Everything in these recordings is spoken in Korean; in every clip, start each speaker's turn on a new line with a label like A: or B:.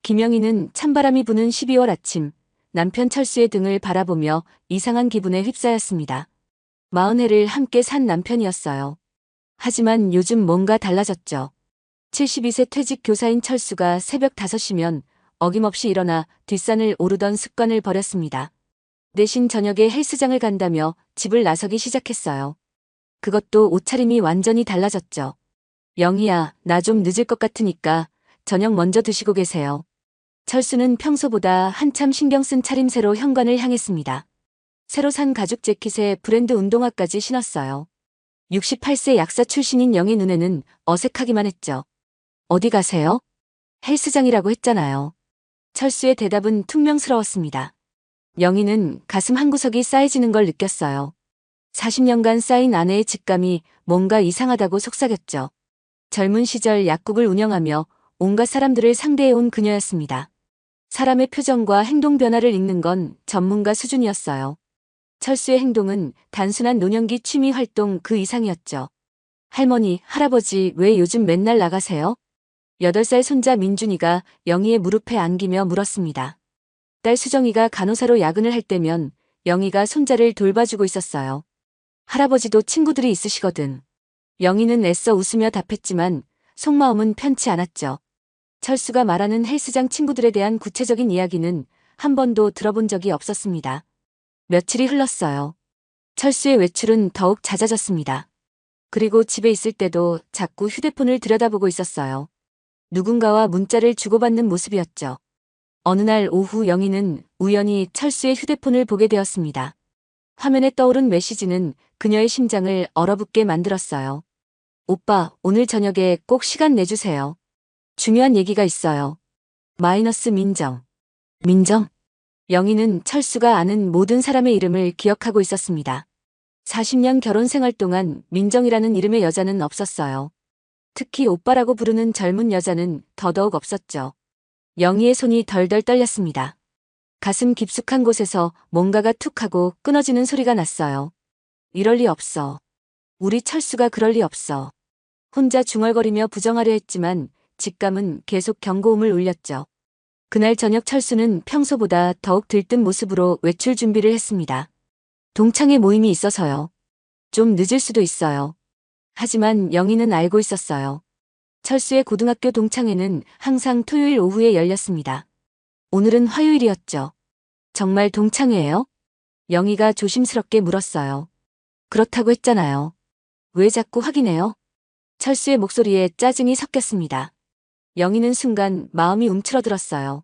A: 김영희는 찬바람이 부는 12월 아침, 남편 철수의 등을 바라보며 이상한 기분에 휩싸였습니다. 40해를 함께 산 남편이었어요. 하지만 요즘 뭔가 달라졌죠. 72세 퇴직 교사인 철수가 새벽 5시면 어김없이 일어나 뒷산을 오르던 습관을 버렸습니다. 대신 저녁에 헬스장을 간다며 집을 나서기 시작했어요. 그것도 옷차림이 완전히 달라졌죠. 영희야, 나 좀 늦을 것 같으니까 저녁 먼저 드시고 계세요. 철수는 평소보다 한참 신경 쓴 차림새로 현관을 향했습니다. 새로 산 가죽 재킷에 브랜드 운동화까지 신었어요. 68세 약사 출신인 영희 눈에는 어색하기만 했죠. 어디 가세요? 헬스장이라고 했잖아요. 철수의 대답은 퉁명스러웠습니다. 영희는 가슴 한구석이 싸해지는 걸 느꼈어요. 40년간 쌓인 아내의 직감이 뭔가 이상하다고 속삭였죠. 젊은 시절 약국을 운영하며 온갖 사람들을 상대해온 그녀였습니다. 사람의 표정과 행동 변화를 읽는 건 전문가 수준이었어요. 철수의 행동은 단순한 노년기 취미 활동 그 이상이었죠. 할머니, 할아버지 왜 요즘 맨날 나가세요? 8살 손자 민준이가 영희의 무릎에 안기며 물었습니다. 딸 수정이가 간호사로 야근을 할 때면 영희가 손자를 돌봐주고 있었어요. 할아버지도 친구들이 있으시거든. 영희는 애써 웃으며 답했지만 속마음은 편치 않았죠. 철수가 말하는 헬스장 친구들에 대한 구체적인 이야기는 한 번도 들어본 적이 없었습니다. 며칠이 흘렀어요. 철수의 외출은 더욱 잦아졌습니다. 그리고 집에 있을 때도 자꾸 휴대폰을 들여다보고 있었어요. 누군가와 문자를 주고받는 모습이었죠. 어느 날 오후 영희는 우연히 철수의 휴대폰을 보게 되었습니다. 화면에 떠오른 메시지는 그녀의 심장을 얼어붙게 만들었어요. 오빠, 오늘 저녁에 꼭 시간 내주세요. 중요한 얘기가 있어요. 마이너스 민정. 민정? 영희는 철수가 아는 모든 사람의 이름을 기억하고 있었습니다. 40년 결혼 생활 동안 민정이라는 이름의 여자는 없었어요. 특히 오빠라고 부르는 젊은 여자는 더더욱 없었죠. 영희의 손이 덜덜 떨렸습니다. 가슴 깊숙한 곳에서 뭔가가 툭 하고 끊어지는 소리가 났어요. 이럴 리 없어. 우리 철수가 그럴 리 없어. 혼자 중얼거리며 부정하려 했지만 직감은 계속 경고음을 울렸죠. 그날 저녁 철수는 평소보다 더욱 들뜬 모습으로 외출 준비를 했습니다. 동창회 모임이 있어서요. 좀 늦을 수도 있어요. 하지만 영희는 알고 있었어요. 철수의 고등학교 동창회는 항상 토요일 오후에 열렸습니다. 오늘은 화요일이었죠. 정말 동창회예요? 영희가 조심스럽게 물었어요. 그렇다고 했잖아요. 왜 자꾸 확인해요? 철수의 목소리에 짜증이 섞였습니다. 영희는 순간 마음이 움츠러들었어요.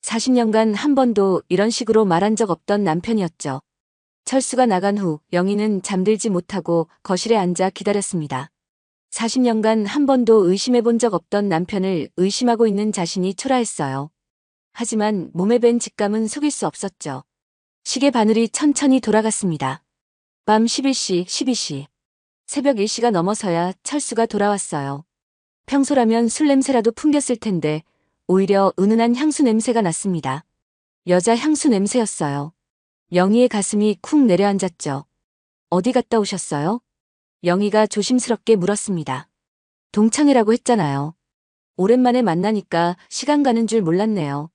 A: 40년간 한 번도 이런 식으로 말한 적 없던 남편이었죠. 철수가 나간 후 영희는 잠들지 못하고 거실에 앉아 기다렸습니다. 40년간 한 번도 의심해 본 적 없던 남편을 의심하고 있는 자신이 초라했어요. 하지만 몸에 밴 직감은 속일 수 없었죠. 시계 바늘이 천천히 돌아갔습니다. 밤 11시, 12시. 새벽 1시가 넘어서야 철수가 돌아왔어요. 평소라면 술 냄새라도 풍겼을 텐데 오히려 은은한 향수 냄새가 났습니다. 여자 향수 냄새였어요. 영희의 가슴이 쿵 내려앉았죠. 어디 갔다 오셨어요? 영희가 조심스럽게 물었습니다. 동창회라고 했잖아요. 오랜만에 만나니까 시간 가는 줄 몰랐네요.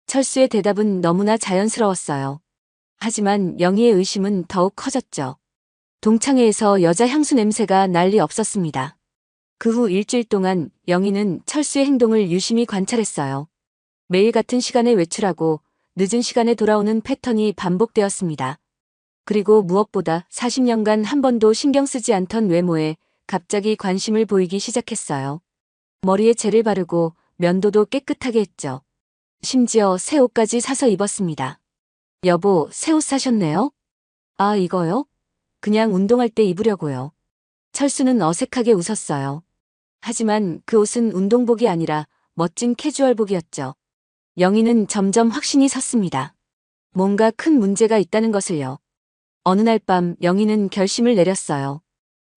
A: 철수의 대답은 너무나 자연스러웠어요. 하지만 영희의 의심은 더욱 커졌죠. 동창회에서 여자 향수 냄새가 날 리 없었습니다. 그 후 일주일 동안 영희는 철수의 행동을 유심히 관찰했어요. 매일 같은 시간에 외출하고 늦은 시간에 돌아오는 패턴이 반복되었습니다. 그리고 무엇보다 40년간 한 번도 신경 쓰지 않던 외모에 갑자기 관심을 보이기 시작했어요. 머리에 젤을 바르고 면도도 깨끗하게 했죠. 심지어 새 옷까지 사서 입었습니다. 여보, 새 옷 사셨네요? 아, 이거요? 그냥 운동할 때 입으려고요. 철수는 어색하게 웃었어요. 하지만 그 옷은 운동복이 아니라 멋진 캐주얼복이었죠. 영희는 점점 확신이 섰습니다. 뭔가 큰 문제가 있다는 것을요. 어느 날 밤 영희는 결심을 내렸어요.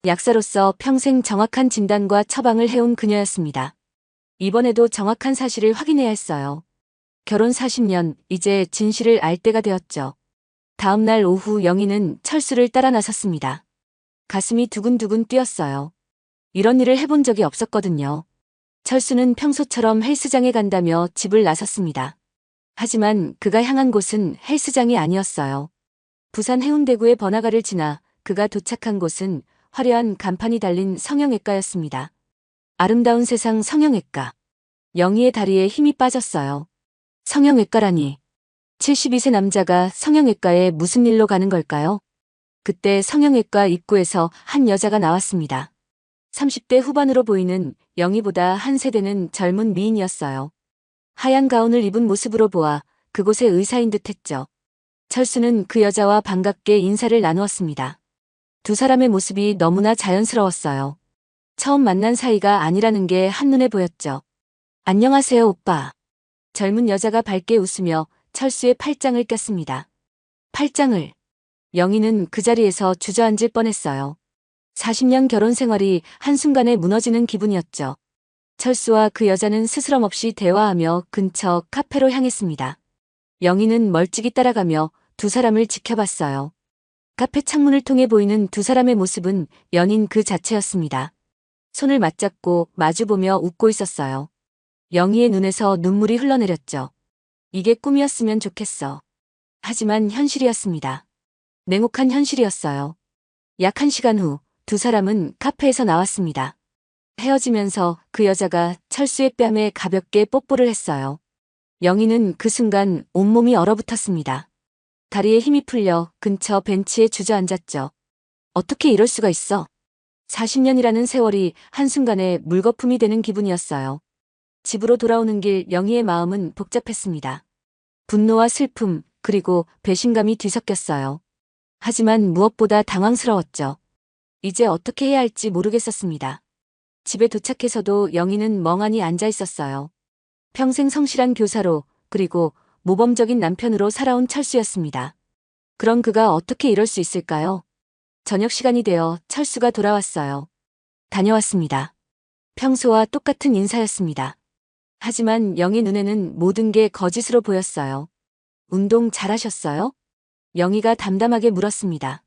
A: 약사로서 평생 정확한 진단과 처방을 해온 그녀였습니다. 이번에도 정확한 사실을 확인해야 했어요. 결혼 40년, 이제 진실을 알 때가 되었죠. 다음 날 오후 영희는 철수를 따라 나섰습니다. 가슴이 두근두근 뛰었어요. 이런 일을 해본 적이 없었거든요. 철수는 평소처럼 헬스장에 간다며 집을 나섰습니다. 하지만 그가 향한 곳은 헬스장이 아니었어요. 부산 해운대구의 번화가를 지나 그가 도착한 곳은 화려한 간판이 달린 성형외과였습니다. 아름다운 세상 성형외과. 영희의 다리에 힘이 빠졌어요. 성형외과라니. 72세 남자가 성형외과에 무슨 일로 가는 걸까요? 그때 성형외과 입구에서 한 여자가 나왔습니다. 30대 후반으로 보이는 영희보다 한 세대는 젊은 미인이었어요. 하얀 가운을 입은 모습으로 보아 그곳의 의사인 듯 했죠. 철수는 그 여자와 반갑게 인사를 나누었습니다. 두 사람의 모습이 너무나 자연스러웠어요. 처음 만난 사이가 아니라는 게 한눈에 보였죠. 안녕하세요, 오빠. 젊은 여자가 밝게 웃으며 철수의 팔짱을 꼈습니다. 팔짱을. 영희는 그 자리에서 주저앉을 뻔했어요. 40년 결혼 생활이 한순간에 무너지는 기분이었죠. 철수와 그 여자는 스스럼 없이 대화하며 근처 카페로 향했습니다. 영희는 멀찍이 따라가며 두 사람을 지켜봤어요. 카페 창문을 통해 보이는 두 사람의 모습은 연인 그 자체였습니다. 손을 맞잡고 마주보며 웃고 있었어요. 영희의 눈에서 눈물이 흘러내렸죠. 이게 꿈이었으면 좋겠어. 하지만 현실이었습니다. 냉혹한 현실이었어요. 약 1시간 후 두 사람은 카페에서 나왔습니다. 헤어지면서 그 여자가 철수의 뺨에 가볍게 뽀뽀를 했어요. 영희는 그 순간 온몸이 얼어붙었습니다. 다리에 힘이 풀려 근처 벤치에 주저앉았죠. 어떻게 이럴 수가 있어? 40년이라는 세월이 한순간에 물거품이 되는 기분이었어요. 집으로 돌아오는 길 영희의 마음은 복잡했습니다. 분노와 슬픔, 그리고 배신감이 뒤섞였어요. 하지만 무엇보다 당황스러웠죠. 이제 어떻게 해야 할지 모르겠었습니다. 집에 도착해서도 영희는 멍하니 앉아 있었어요. 평생 성실한 교사로, 그리고 모범적인 남편으로 살아온 철수였습니다. 그럼 그가 어떻게 이럴 수 있을까요? 저녁 시간이 되어 철수가 돌아왔어요. 다녀왔습니다. 평소와 똑같은 인사였습니다. 하지만 영희 눈에는 모든 게 거짓으로 보였어요. 운동 잘하셨어요? 영희가 담담하게 물었습니다.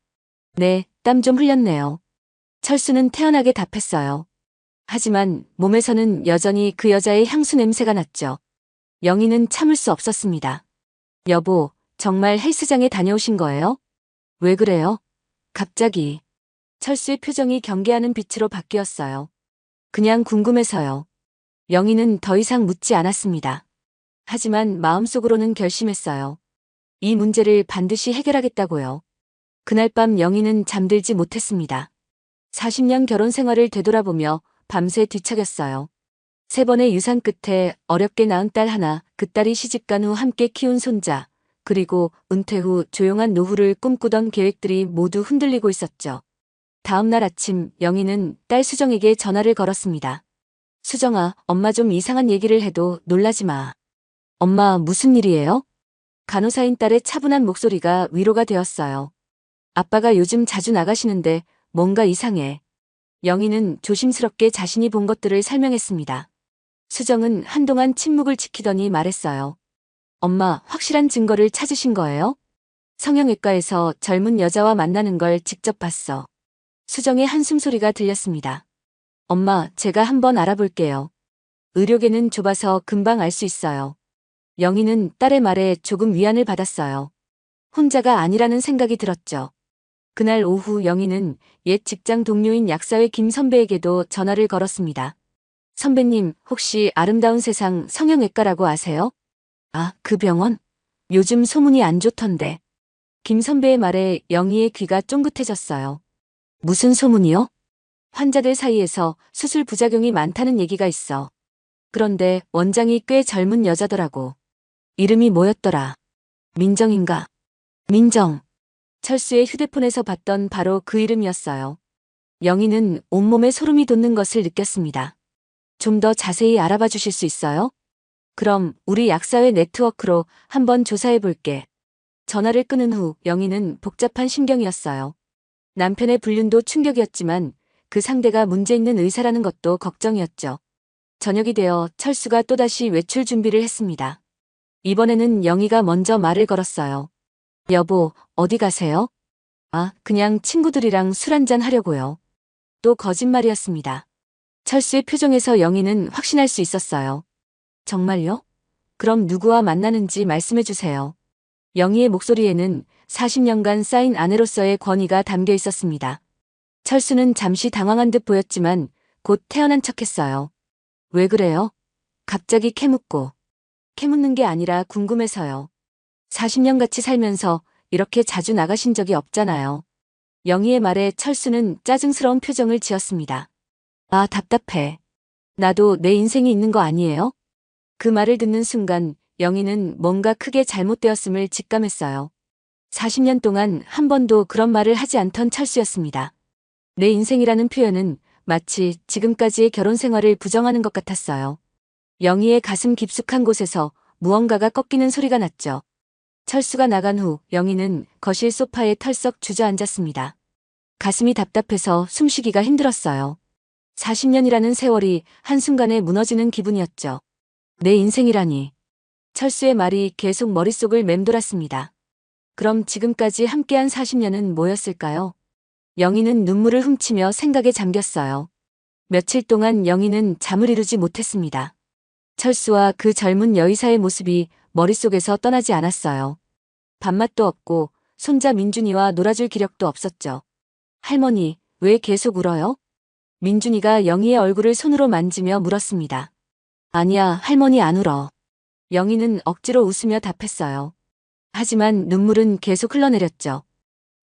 A: 네, 땀 좀 흘렸네요. 철수는 태연하게 답했어요. 하지만 몸에서는 여전히 그 여자의 향수 냄새가 났죠. 영희는 참을 수 없었습니다. 여보, 정말 헬스장에 다녀오신 거예요? 왜 그래요? 갑자기. 철수의 표정이 경계하는 빛으로 바뀌었어요. 그냥 궁금해서요. 영희는 더 이상 묻지 않았습니다. 하지만 마음속으로는 결심했어요. 이 문제를 반드시 해결하겠다고요. 그날 밤 영희는 잠들지 못했습니다. 40년 결혼 생활을 되돌아보며 밤새 뒤척였어요. 3번의 유산 끝에 어렵게 낳은 딸 하나, 그 딸이 시집간 후 함께 키운 손자, 그리고 은퇴 후 조용한 노후를 꿈꾸던 계획들이 모두 흔들리고 있었죠. 다음 날 아침 영희는 딸 수정에게 전화를 걸었습니다. 수정아, 엄마 좀 이상한 얘기를 해도 놀라지 마. 엄마, 무슨 일이에요? 간호사인 딸의 차분한 목소리가 위로가 되었어요. 아빠가 요즘 자주 나가시는데 뭔가 이상해. 영희는 조심스럽게 자신이 본 것들을 설명했습니다. 수정은 한동안 침묵을 지키더니 말했어요. 엄마, 확실한 증거를 찾으신 거예요? 성형외과에서 젊은 여자와 만나는 걸 직접 봤어. 수정의 한숨 소리가 들렸습니다. 엄마, 제가 한번 알아볼게요. 의료계는 좁아서 금방 알 수 있어요. 영희는 딸의 말에 조금 위안을 받았어요. 혼자가 아니라는 생각이 들었죠. 그날 오후 영희는 옛 직장 동료인 약사회 김 선배에게도 전화를 걸었습니다. 선배님, 혹시 아름다운 세상 성형외과라고 아세요? 아, 그 병원? 요즘 소문이 안 좋던데. 김 선배의 말에 영희의 귀가 쫑긋해졌어요. 무슨 소문이요? 환자들 사이에서 수술 부작용이 많다는 얘기가 있어. 그런데 원장이 꽤 젊은 여자더라고. 이름이 뭐였더라? 민정인가? 민정. 철수의 휴대폰에서 봤던 바로 그 이름이었어요. 영희는 온몸에 소름이 돋는 것을 느꼈습니다. 좀 더 자세히 알아봐 주실 수 있어요? 그럼 우리 약사회 네트워크로 한번 조사해 볼게. 전화를 끊은 후 영희는 복잡한 심경이었어요. 남편의 불륜도 충격이었지만 그 상대가 문제 있는 의사라는 것도 걱정이었죠. 저녁이 되어 철수가 또다시 외출 준비를 했습니다. 이번에는 영희가 먼저 말을 걸었어요. 여보, 어디 가세요? 아, 그냥 친구들이랑 술 한잔 하려고요. 또 거짓말이었습니다. 철수의 표정에서 영희는 확신할 수 있었어요. 정말요? 그럼 누구와 만나는지 말씀해 주세요. 영희의 목소리에는 40년간 쌓인 아내로서의 권위가 담겨 있었습니다. 철수는 잠시 당황한 듯 보였지만 곧 태어난 척했어요. 왜 그래요? 갑자기 캐묻고. 캐묻는 게 아니라 궁금해서요. 40년 같이 살면서 이렇게 자주 나가신 적이 없잖아요. 영희의 말에 철수는 짜증스러운 표정을 지었습니다. 아, 답답해. 나도 내 인생이 있는 거 아니에요? 그 말을 듣는 순간 영희는 뭔가 크게 잘못되었음을 직감했어요. 40년 동안 한 번도 그런 말을 하지 않던 철수였습니다. 내 인생이라는 표현은 마치 지금까지의 결혼 생활을 부정하는 것 같았어요. 영희의 가슴 깊숙한 곳에서 무언가가 꺾이는 소리가 났죠. 철수가 나간 후 영희는 거실 소파에 털썩 주저앉았습니다. 가슴이 답답해서 숨쉬기가 힘들었어요. 40년이라는 세월이 한순간에 무너지는 기분이었죠. 내 인생이라니. 철수의 말이 계속 머릿속을 맴돌았습니다. 그럼 지금까지 함께한 40년은 뭐였을까요? 영희는 눈물을 훔치며 생각에 잠겼어요. 며칠 동안 영희는 잠을 이루지 못했습니다. 철수와 그 젊은 여의사의 모습이 머릿속에서 떠나지 않았어요. 밥맛도 없고 손자 민준이와 놀아줄 기력도 없었죠. 할머니, 왜 계속 울어요? 민준이가 영희의 얼굴을 손으로 만지며 물었습니다. 아니야, 할머니 안 울어. 영희는 억지로 웃으며 답했어요. 하지만 눈물은 계속 흘러내렸죠.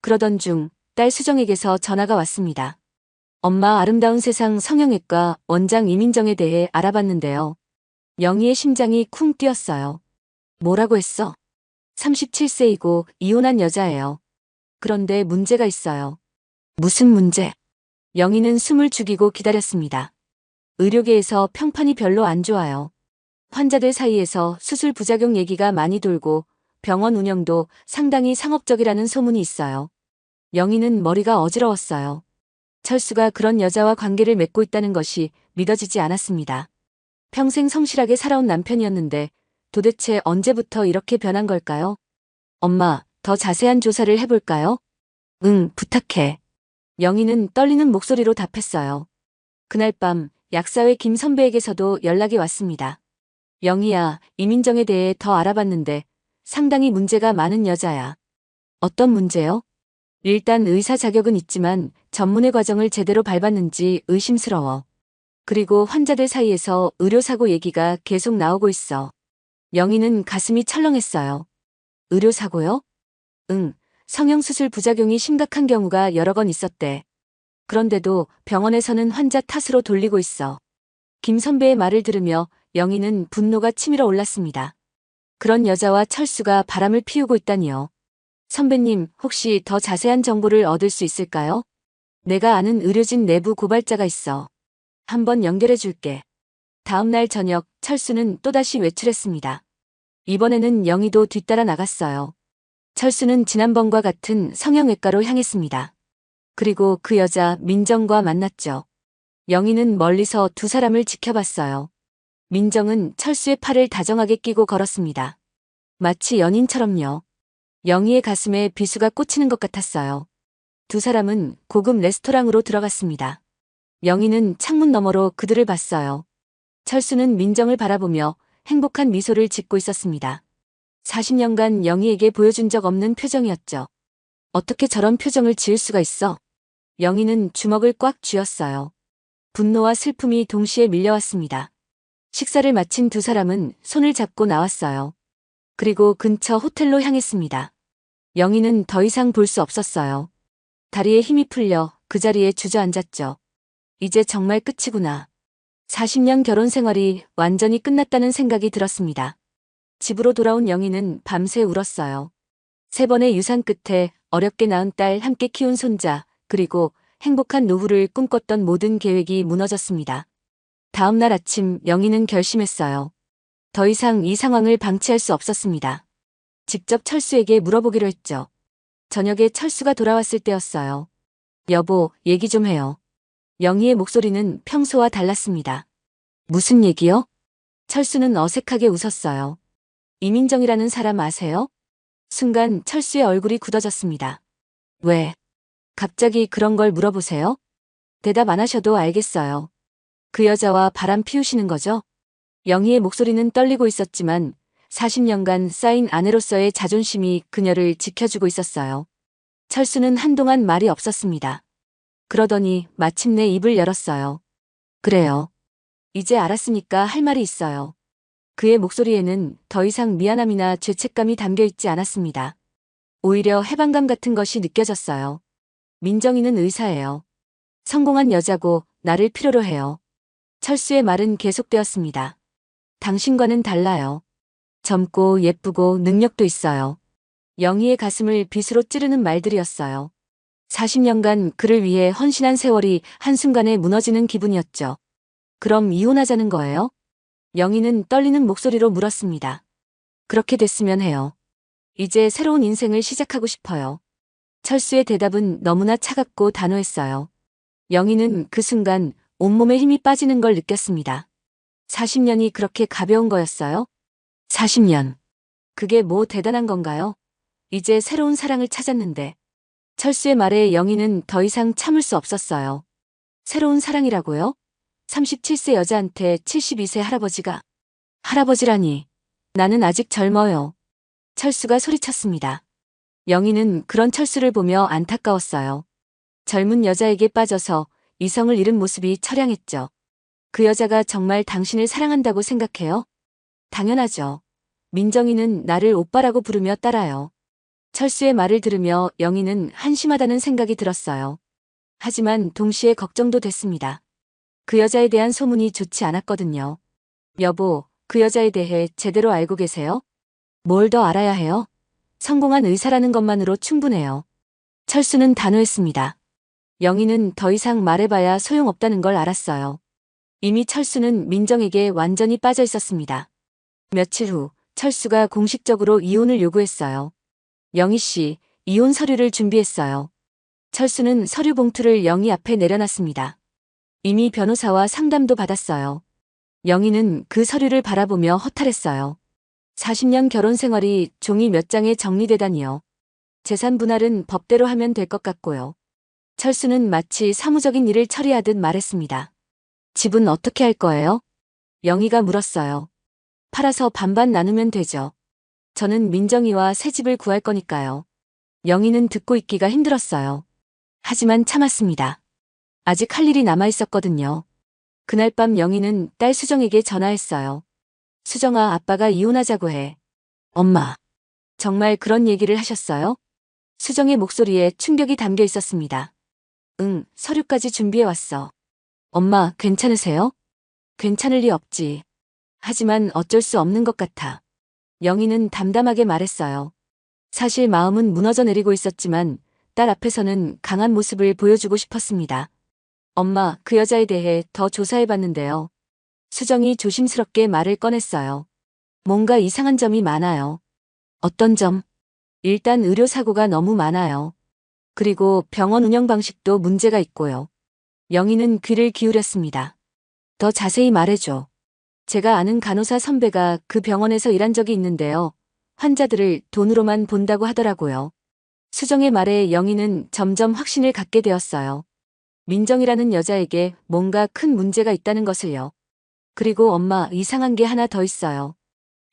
A: 그러던 중 딸 수정에게서 전화가 왔습니다. 엄마, 아름다운 세상 성형외과 원장 이민정에 대해 알아봤는데요. 영희의 심장이 쿵 뛰었어요. 뭐라고 했어? 37세이고 이혼한 여자예요. 그런데 문제가 있어요. 무슨 문제? 영희는 숨을 죽이고 기다렸습니다. 의료계에서 평판이 별로 안 좋아요. 환자들 사이에서 수술 부작용 얘기가 많이 돌고 병원 운영도 상당히 상업적이라는 소문이 있어요. 영희는 머리가 어지러웠어요. 철수가 그런 여자와 관계를 맺고 있다는 것이 믿어지지 않았습니다. 평생 성실하게 살아온 남편이었는데 도대체 언제부터 이렇게 변한 걸까요? 엄마, 더 자세한 조사를 해볼까요? 응, 부탁해. 영희는 떨리는 목소리로 답했어요. 그날 밤 약사회 김 선배에게서도 연락이 왔습니다. 영희야, 이민정에 대해 더 알아봤는데 상당히 문제가 많은 여자야. 어떤 문제요? 일단 의사 자격은 있지만 전문의 과정을 제대로 밟았는지 의심스러워. 그리고 환자들 사이에서 의료사고 얘기가 계속 나오고 있어. 영희는 가슴이 철렁했어요. 의료사고요? 응, 성형수술 부작용이 심각한 경우가 여러 번 있었대. 그런데도 병원에서는 환자 탓으로 돌리고 있어. 김 선배의 말을 들으며 영희는 분노가 치밀어 올랐습니다. 그런 여자와 철수가 바람을 피우고 있다니요. 선배님, 혹시 더 자세한 정보를 얻을 수 있을까요? 내가 아는 의료진 내부 고발자가 있어. 한번 연결해 줄게. 다음 날 저녁 철수는 또다시 외출했습니다. 이번에는 영희도 뒤따라 나갔어요. 철수는 지난번과 같은 성형외과로 향했습니다. 그리고 그 여자 민정과 만났죠. 영희는 멀리서 두 사람을 지켜봤어요. 민정은 철수의 팔을 다정하게 끼고 걸었습니다. 마치 연인처럼요. 영희의 가슴에 비수가 꽂히는 것 같았어요. 두 사람은 고급 레스토랑으로 들어갔습니다. 영희는 창문 너머로 그들을 봤어요. 철수는 민정을 바라보며 행복한 미소를 짓고 있었습니다. 40년간 영희에게 보여준 적 없는 표정이었죠. 어떻게 저런 표정을 지을 수가 있어? 영희는 주먹을 꽉 쥐었어요. 분노와 슬픔이 동시에 밀려왔습니다. 식사를 마친 두 사람은 손을 잡고 나왔어요. 그리고 근처 호텔로 향했습니다. 영희는 더 이상 볼 수 없었어요. 다리에 힘이 풀려 그 자리에 주저앉았죠. 이제 정말 끝이구나. 40년 결혼 생활이 완전히 끝났다는 생각이 들었습니다. 집으로 돌아온 영희는 밤새 울었어요. 3번의 유산 끝에 어렵게 낳은 딸, 함께 키운 손자, 그리고 행복한 노후를 꿈꿨던 모든 계획이 무너졌습니다. 다음 날 아침 영희는 결심했어요. 더 이상 이 상황을 방치할 수 없었습니다. 직접 철수에게 물어보기로 했죠. 저녁에 철수가 돌아왔을 때였어요. 여보, 얘기 좀 해요. 영희의 목소리는 평소와 달랐습니다. 무슨 얘기요? 철수는 어색하게 웃었어요. 이민정이라는 사람 아세요? 순간 철수의 얼굴이 굳어졌습니다. 왜? 갑자기 그런 걸 물어보세요? 대답 안 하셔도 알겠어요. 그 여자와 바람 피우시는 거죠? 영희의 목소리는 떨리고 있었지만 40년간 쌓인 아내로서의 자존심이 그녀를 지켜주고 있었어요. 철수는 한동안 말이 없었습니다. 그러더니 마침내 입을 열었어요. 그래요. 이제 알았으니까 할 말이 있어요. 그의 목소리에는 더 이상 미안함이나 죄책감이 담겨 있지 않았습니다. 오히려 해방감 같은 것이 느껴졌어요. 민정이는 의사예요. 성공한 여자고 나를 필요로 해요. 철수의 말은 계속되었습니다. 당신과는 달라요. 젊고 예쁘고 능력도 있어요. 영희의 가슴을 빗으로 찌르는 말들이었어요. 40년간 그를 위해 헌신한 세월이 한순간에 무너지는 기분이었죠. 그럼 이혼하자는 거예요? 영희는 떨리는 목소리로 물었습니다. 그렇게 됐으면 해요. 이제 새로운 인생을 시작하고 싶어요. 철수의 대답은 너무나 차갑고 단호했어요. 영희는 그 순간 온몸에 힘이 빠지는 걸 느꼈습니다. 40년이 그렇게 가벼운 거였어요? 40년. 그게 뭐 대단한 건가요? 이제 새로운 사랑을 찾았는데. 철수의 말에 영희는 더 이상 참을 수 없었어요. 새로운 사랑이라고요? 37세 여자한테 72세 할아버지가. 할아버지라니. 나는 아직 젊어요. 철수가 소리쳤습니다. 영희는 그런 철수를 보며 안타까웠어요. 젊은 여자에게 빠져서 이성을 잃은 모습이 처량했죠. 그 여자가 정말 당신을 사랑한다고 생각해요? 당연하죠. 민정이는 나를 오빠라고 부르며 따라요. 철수의 말을 들으며 영희는 한심하다는 생각이 들었어요. 하지만 동시에 걱정도 됐습니다. 그 여자에 대한 소문이 좋지 않았거든요. 여보, 그 여자에 대해 제대로 알고 계세요? 뭘 더 알아야 해요? 성공한 의사라는 것만으로 충분해요. 철수는 단호했습니다. 영희는 더 이상 말해봐야 소용없다는 걸 알았어요. 이미 철수는 민정에게 완전히 빠져 있었습니다. 며칠 후 철수가 공식적으로 이혼을 요구했어요. 영희 씨, 이혼 서류를 준비했어요. 철수는 서류 봉투를 영희 앞에 내려놨습니다. 이미 변호사와 상담도 받았어요. 영희는 그 서류를 바라보며 허탈했어요. 40년 결혼 생활이 종이 몇 장에 정리되다니요. 재산 분할은 법대로 하면 될 것 같고요. 철수는 마치 사무적인 일을 처리하듯 말했습니다. 집은 어떻게 할 거예요? 영희가 물었어요. 팔아서 반반 나누면 되죠. 저는 민정이와 새 집을 구할 거니까요. 영희는 듣고 있기가 힘들었어요. 하지만 참았습니다. 아직 할 일이 남아 있었거든요. 그날 밤 영희는 딸 수정에게 전화했어요. 수정아, 아빠가 이혼하자고 해. 엄마, 정말 그런 얘기를 하셨어요? 수정의 목소리에 충격이 담겨 있었습니다. 응, 서류까지 준비해왔어. 엄마, 괜찮으세요? 괜찮을 리 없지. 하지만 어쩔 수 없는 것 같아. 영희는 담담하게 말했어요. 사실 마음은 무너져 내리고 있었지만 딸 앞에서는 강한 모습을 보여주고 싶었습니다. 엄마, 그 여자에 대해 더 조사해봤는데요. 수정이 조심스럽게 말을 꺼냈어요. 뭔가 이상한 점이 많아요. 어떤 점? 일단 의료사고가 너무 많아요. 그리고 병원 운영 방식도 문제가 있고요. 영희는 귀를 기울였습니다. 더 자세히 말해줘. 제가 아는 간호사 선배가 그 병원에서 일한 적이 있는데요. 환자들을 돈으로만 본다고 하더라고요. 수정의 말에 영희는 점점 확신을 갖게 되었어요. 민정이라는 여자에게 뭔가 큰 문제가 있다는 것을요. 그리고 엄마, 이상한 게 하나 더 있어요.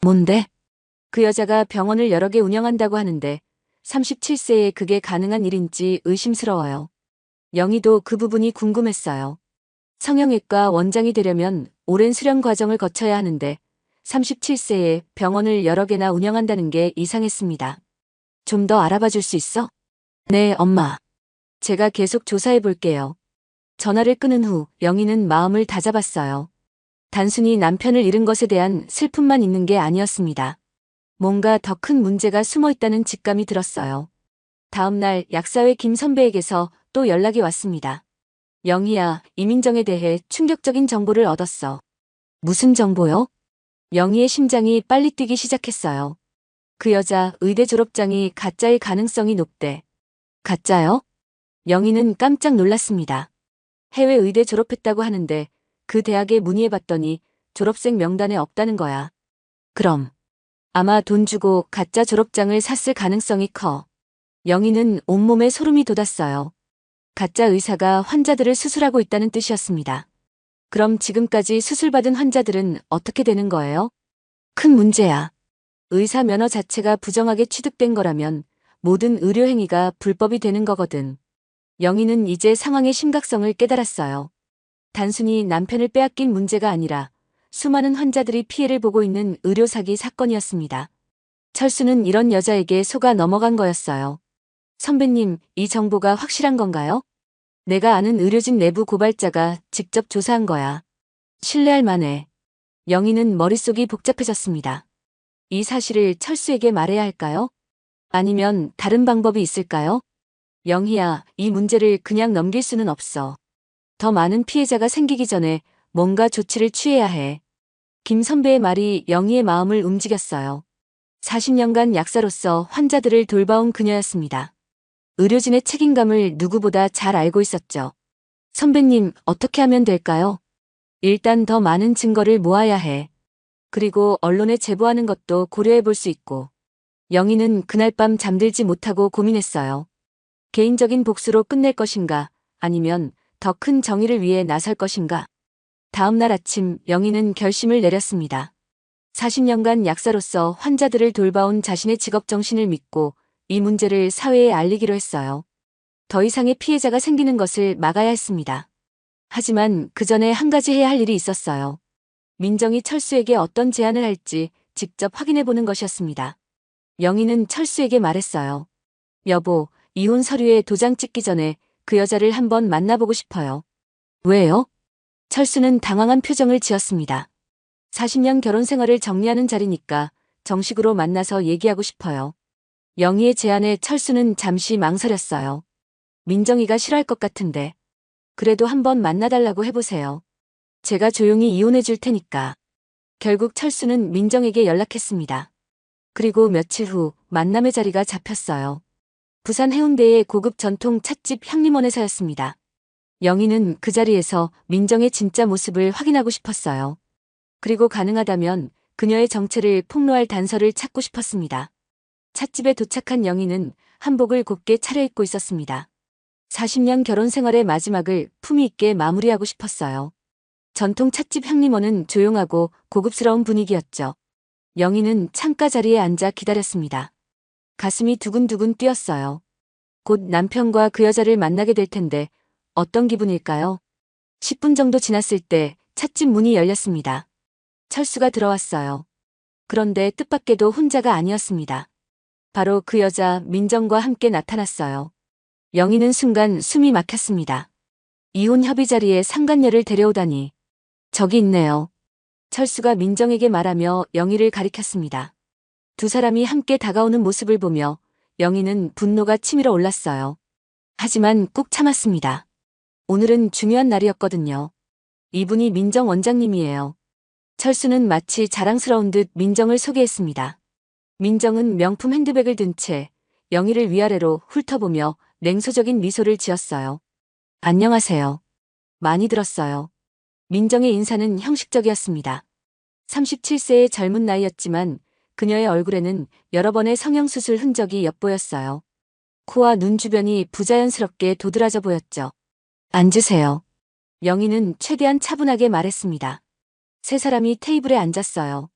A: 뭔데? 그 여자가 병원을 여러 개 운영한다고 하는데 37세에 그게 가능한 일인지 의심스러워요. 영희도 그 부분이 궁금했어요. 성형외과 원장이 되려면 오랜 수련 과정을 거쳐야 하는데 37세에 병원을 여러 개나 운영한다는 게 이상했습니다. 좀 더 알아봐 줄 수 있어? 네, 엄마. 제가 계속 조사해 볼게요. 전화를 끊은 후 영희는 마음을 다잡았어요. 단순히 남편을 잃은 것에 대한 슬픔만 있는 게 아니었습니다. 뭔가 더 큰 문제가 숨어 있다는 직감이 들었어요. 다음 날 약사회 김 선배에게서 또 연락이 왔습니다. 영희야, 이민정에 대해 충격적인 정보를 얻었어. 무슨 정보요? 영희의 심장이 빨리 뛰기 시작했어요. 그 여자 의대 졸업장이 가짜일 가능성이 높대. 가짜요? 영희는 깜짝 놀랐습니다. 해외 의대 졸업했다고 하는데 그 대학에 문의해봤더니 졸업생 명단에 없다는 거야. 그럼 아마 돈 주고 가짜 졸업장을 샀을 가능성이 커. 영희는 온몸에 소름이 돋았어요. 가짜 의사가 환자들을 수술하고 있다는 뜻이었습니다. 그럼 지금까지 수술받은 환자들은 어떻게 되는 거예요? 큰 문제야. 의사 면허 자체가 부정하게 취득된 거라면 모든 의료 행위가 불법이 되는 거거든. 영희는 이제 상황의 심각성을 깨달았어요. 단순히 남편을 빼앗긴 문제가 아니라 수많은 환자들이 피해를 보고 있는 의료사기 사건이었습니다. 철수는 이런 여자에게 속아 넘어간 거였어요. 선배님, 이 정보가 확실한 건가요? 내가 아는 의료진 내부 고발자가 직접 조사한 거야. 신뢰할 만해. 영희는 머릿속이 복잡해졌습니다. 이 사실을 철수에게 말해야 할까요? 아니면 다른 방법이 있을까요? 영희야, 이 문제를 그냥 넘길 수는 없어. 더 많은 피해자가 생기기 전에 뭔가 조치를 취해야 해. 김 선배의 말이 영희의 마음을 움직였어요. 40년간 약사로서 환자들을 돌봐온 그녀였습니다. 의료진의 책임감을 누구보다 잘 알고 있었죠. 선배님, 어떻게 하면 될까요? 일단 더 많은 증거를 모아야 해. 그리고 언론에 제보하는 것도 고려해 볼 수 있고. 영희는 그날 밤 잠들지 못하고 고민했어요. 개인적인 복수로 끝낼 것인가, 아니면 더 큰 정의를 위해 나설 것인가. 다음 날 아침 영희는 결심을 내렸습니다. 40년간 약사로서 환자들을 돌봐온 자신의 직업 정신을 믿고 이 문제를 사회에 알리기로 했어요. 더 이상의 피해자가 생기는 것을 막아야 했습니다. 하지만 그 전에 한 가지 해야 할 일이 있었어요. 민정이 철수에게 어떤 제안을 할지 직접 확인해 보는 것이었습니다. 영희는 철수에게 말했어요. 여보, 이혼 서류에 도장 찍기 전에 그 여자를 한번 만나보고 싶어요. 왜요? 철수는 당황한 표정을 지었습니다. 40년 결혼 생활을 정리하는 자리니까 정식으로 만나서 얘기하고 싶어요. 영희의 제안에 철수는 잠시 망설였어요. 민정이가 싫어할 것 같은데. 그래도 한번 만나달라고 해보세요. 제가 조용히 이혼해 줄 테니까. 결국 철수는 민정에게 연락했습니다. 그리고 며칠 후 만남의 자리가 잡혔어요. 부산 해운대의 고급 전통 찻집 향림원에서였습니다. 영희는 그 자리에서 민정의 진짜 모습을 확인하고 싶었어요. 그리고 가능하다면 그녀의 정체를 폭로할 단서를 찾고 싶었습니다. 찻집에 도착한 영희는 한복을 곱게 차려입고 있었습니다. 40년 결혼 생활의 마지막을 품위 있게 마무리하고 싶었어요. 전통 찻집 향림원은 조용하고 고급스러운 분위기였죠. 영희는 창가 자리에 앉아 기다렸습니다. 가슴이 두근두근 뛰었어요. 곧 남편과 그 여자를 만나게 될 텐데 어떤 기분일까요? 10분 정도 지났을 때 찻집 문이 열렸습니다. 철수가 들어왔어요. 그런데 뜻밖에도 혼자가 아니었습니다. 바로 그 여자 민정과 함께 나타났어요. 영희는 순간 숨이 막혔습니다. 이혼 협의 자리에 상간녀를 데려오다니. 저기 있네요. 철수가 민정에게 말하며 영희를 가리켰습니다. 두 사람이 함께 다가오는 모습을 보며 영희는 분노가 치밀어 올랐어요. 하지만 꾹 참았습니다. 오늘은 중요한 날이었거든요. 이분이 민정 원장님이에요. 철수는 마치 자랑스러운 듯 민정을 소개했습니다. 민정은 명품 핸드백을 든 채 영희를 위아래로 훑어보며 냉소적인 미소를 지었어요. 안녕하세요. 많이 들었어요. 민정의 인사는 형식적이었습니다. 37세의 젊은 나이였지만 그녀의 얼굴에는 여러 번의 성형수술 흔적이 엿보였어요. 코와 눈 주변이 부자연스럽게 도드라져 보였죠. 앉으세요. 영희는 최대한 차분하게 말했습니다. 세 사람이 테이블에 앉았어요.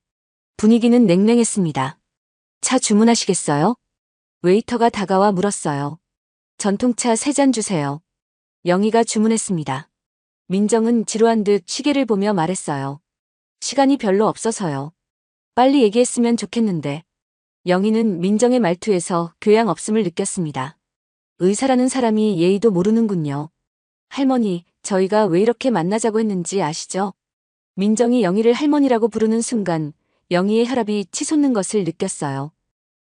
A: 분위기는 냉랭했습니다. 차 주문하시겠어요? 웨이터가 다가와 물었어요. 전통차 3잔 주세요. 영희가 주문했습니다. 민정은 지루한 듯 시계를 보며 말했어요. 시간이 별로 없어서요. 빨리 얘기했으면 좋겠는데. 영희는 민정의 말투에서 교양 없음을 느꼈습니다. 의사라는 사람이 예의도 모르는군요. 할머니, 저희가 왜 이렇게 만나자고 했는지 아시죠? 민정이 영희를 할머니라고 부르는 순간 영희의 혈압이 치솟는 것을 느꼈어요.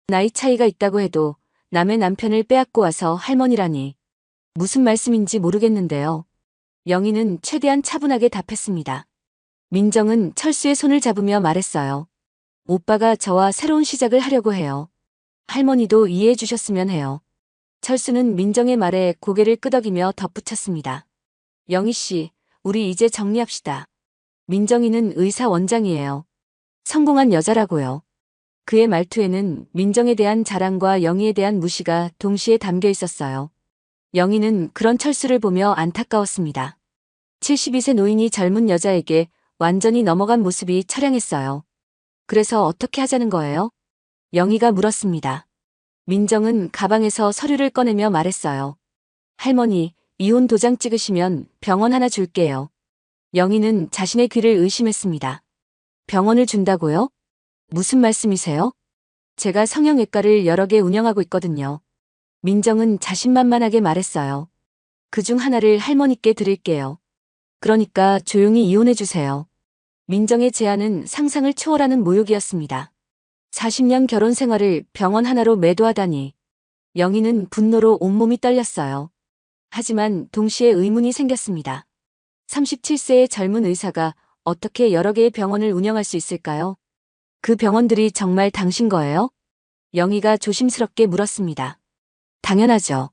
A: 나이 차이가 있다고 해도 남의 남편을 빼앗고 와서 할머니라니. 무슨 말씀인지 모르겠는데요. 영희는 최대한 차분하게 답했습니다. 민정은 철수의 손을 잡으며 말했어요. 오빠가 저와 새로운 시작을 하려고 해요. 할머니도 이해해 주셨으면 해요. 철수는 민정의 말에 고개를 끄덕이며 덧붙였습니다. 영희 씨, 우리 이제 정리합시다. 민정이는 의사 원장이에요. 성공한 여자라고요. 그의 말투에는 민정에 대한 자랑과 영희에 대한 무시가 동시에 담겨 있었어요. 영희는 그런 철수를 보며 안타까웠습니다. 72세 노인이 젊은 여자에게 완전히 넘어간 모습이 처량했어요. 그래서 어떻게 하자는 거예요? 영희가 물었습니다. 민정은 가방에서 서류를 꺼내며 말했어요. 할머니, 이혼 도장 찍으시면 병원 하나 줄게요. 영희는 자신의 귀를 의심했습니다. 병원을 준다고요? 무슨 말씀이세요? 제가 성형외과를 여러 개 운영하고 있거든요. 민정은 자신만만하게 말했어요. 그중 하나를 할머니께 드릴게요. 그러니까 조용히 이혼해 주세요. 민정의 제안은 상상을 초월하는 모욕이었습니다. 40년 결혼 생활을 병원 하나로 매도하다니. 영희는 분노로 온몸이 떨렸어요. 하지만 동시에 의문이 생겼습니다. 37세의 젊은 의사가 어떻게 여러 개의 병원을 운영할 수 있을까요? 그 병원들이 정말 당신 거예요? 영희가 조심스럽게 물었습니다. 당연하죠.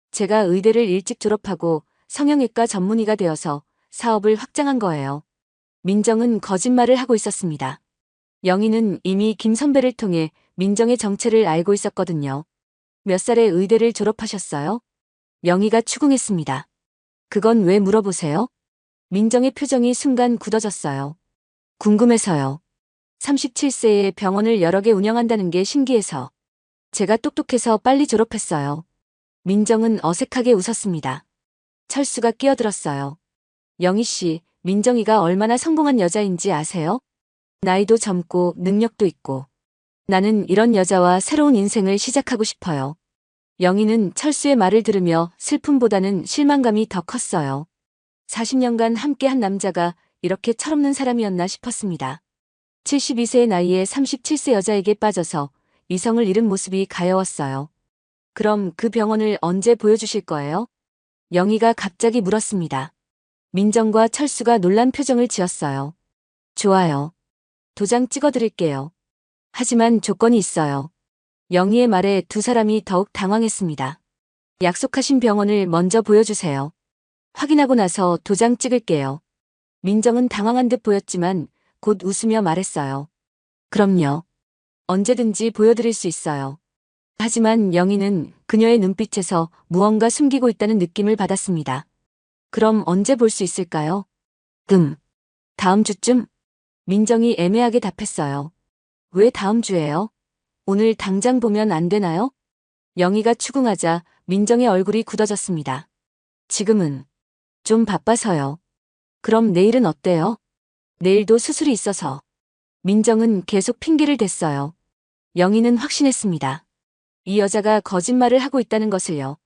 A: 제가 의대를 일찍 졸업하고 성형외과 전문의가 되어서 사업을 확장한 거예요. 민정은 거짓말을 하고 있었습니다. 영희는 이미 김 선배를 통해 민정의 정체를 알고 있었거든요. 몇 살에 의대를 졸업하셨어요? 영희가 추궁했습니다. 그건 왜 물어보세요? 민정의 표정이 순간 굳어졌어요. 궁금해서요. 37세에 병원을 여러 개 운영한다는 게 신기해서. 제가 똑똑해서 빨리 졸업했어요. 민정은 어색하게 웃었습니다. 철수가 끼어들었어요. 영희 씨, 민정이가 얼마나 성공한 여자인지 아세요? 나이도 젊고 능력도 있고. 나는 이런 여자와 새로운 인생을 시작하고 싶어요. 영희는 철수의 말을 들으며 슬픔보다는 실망감이 더 컸어요. 40년간 함께한 남자가 이렇게 철없는 사람이었나 싶었습니다. 72세의 나이에 37세 여자에게 빠져서 이성을 잃은 모습이 가여웠어요. 그럼 그 병원을 언제 보여주실 거예요? 영희가 갑자기 물었습니다. 민정과 철수가 놀란 표정을 지었어요. 좋아요. 도장 찍어드릴게요. 하지만 조건이 있어요. 영희의 말에 두 사람이 더욱 당황했습니다. 약속하신 병원을 먼저 보여주세요. 확인하고 나서 도장 찍을게요. 민정은 당황한 듯 보였지만 곧 웃으며 말했어요. 그럼요. 언제든지 보여드릴 수 있어요. 하지만 영희는 그녀의 눈빛에서 무언가 숨기고 있다는 느낌을 받았습니다. 그럼 언제 볼 수 있을까요? 다음 주쯤? 민정이 애매하게 답했어요. 왜 다음 주예요? 오늘 당장 보면 안 되나요? 영희가 추궁하자 민정의 얼굴이 굳어졌습니다. 지금은 좀 바빠서요. 그럼 내일은 어때요? 내일도 수술이 있어서. 민정은 계속 핑계를 댔어요. 영희는 확신했습니다. 이 여자가 거짓말을 하고 있다는 것을요.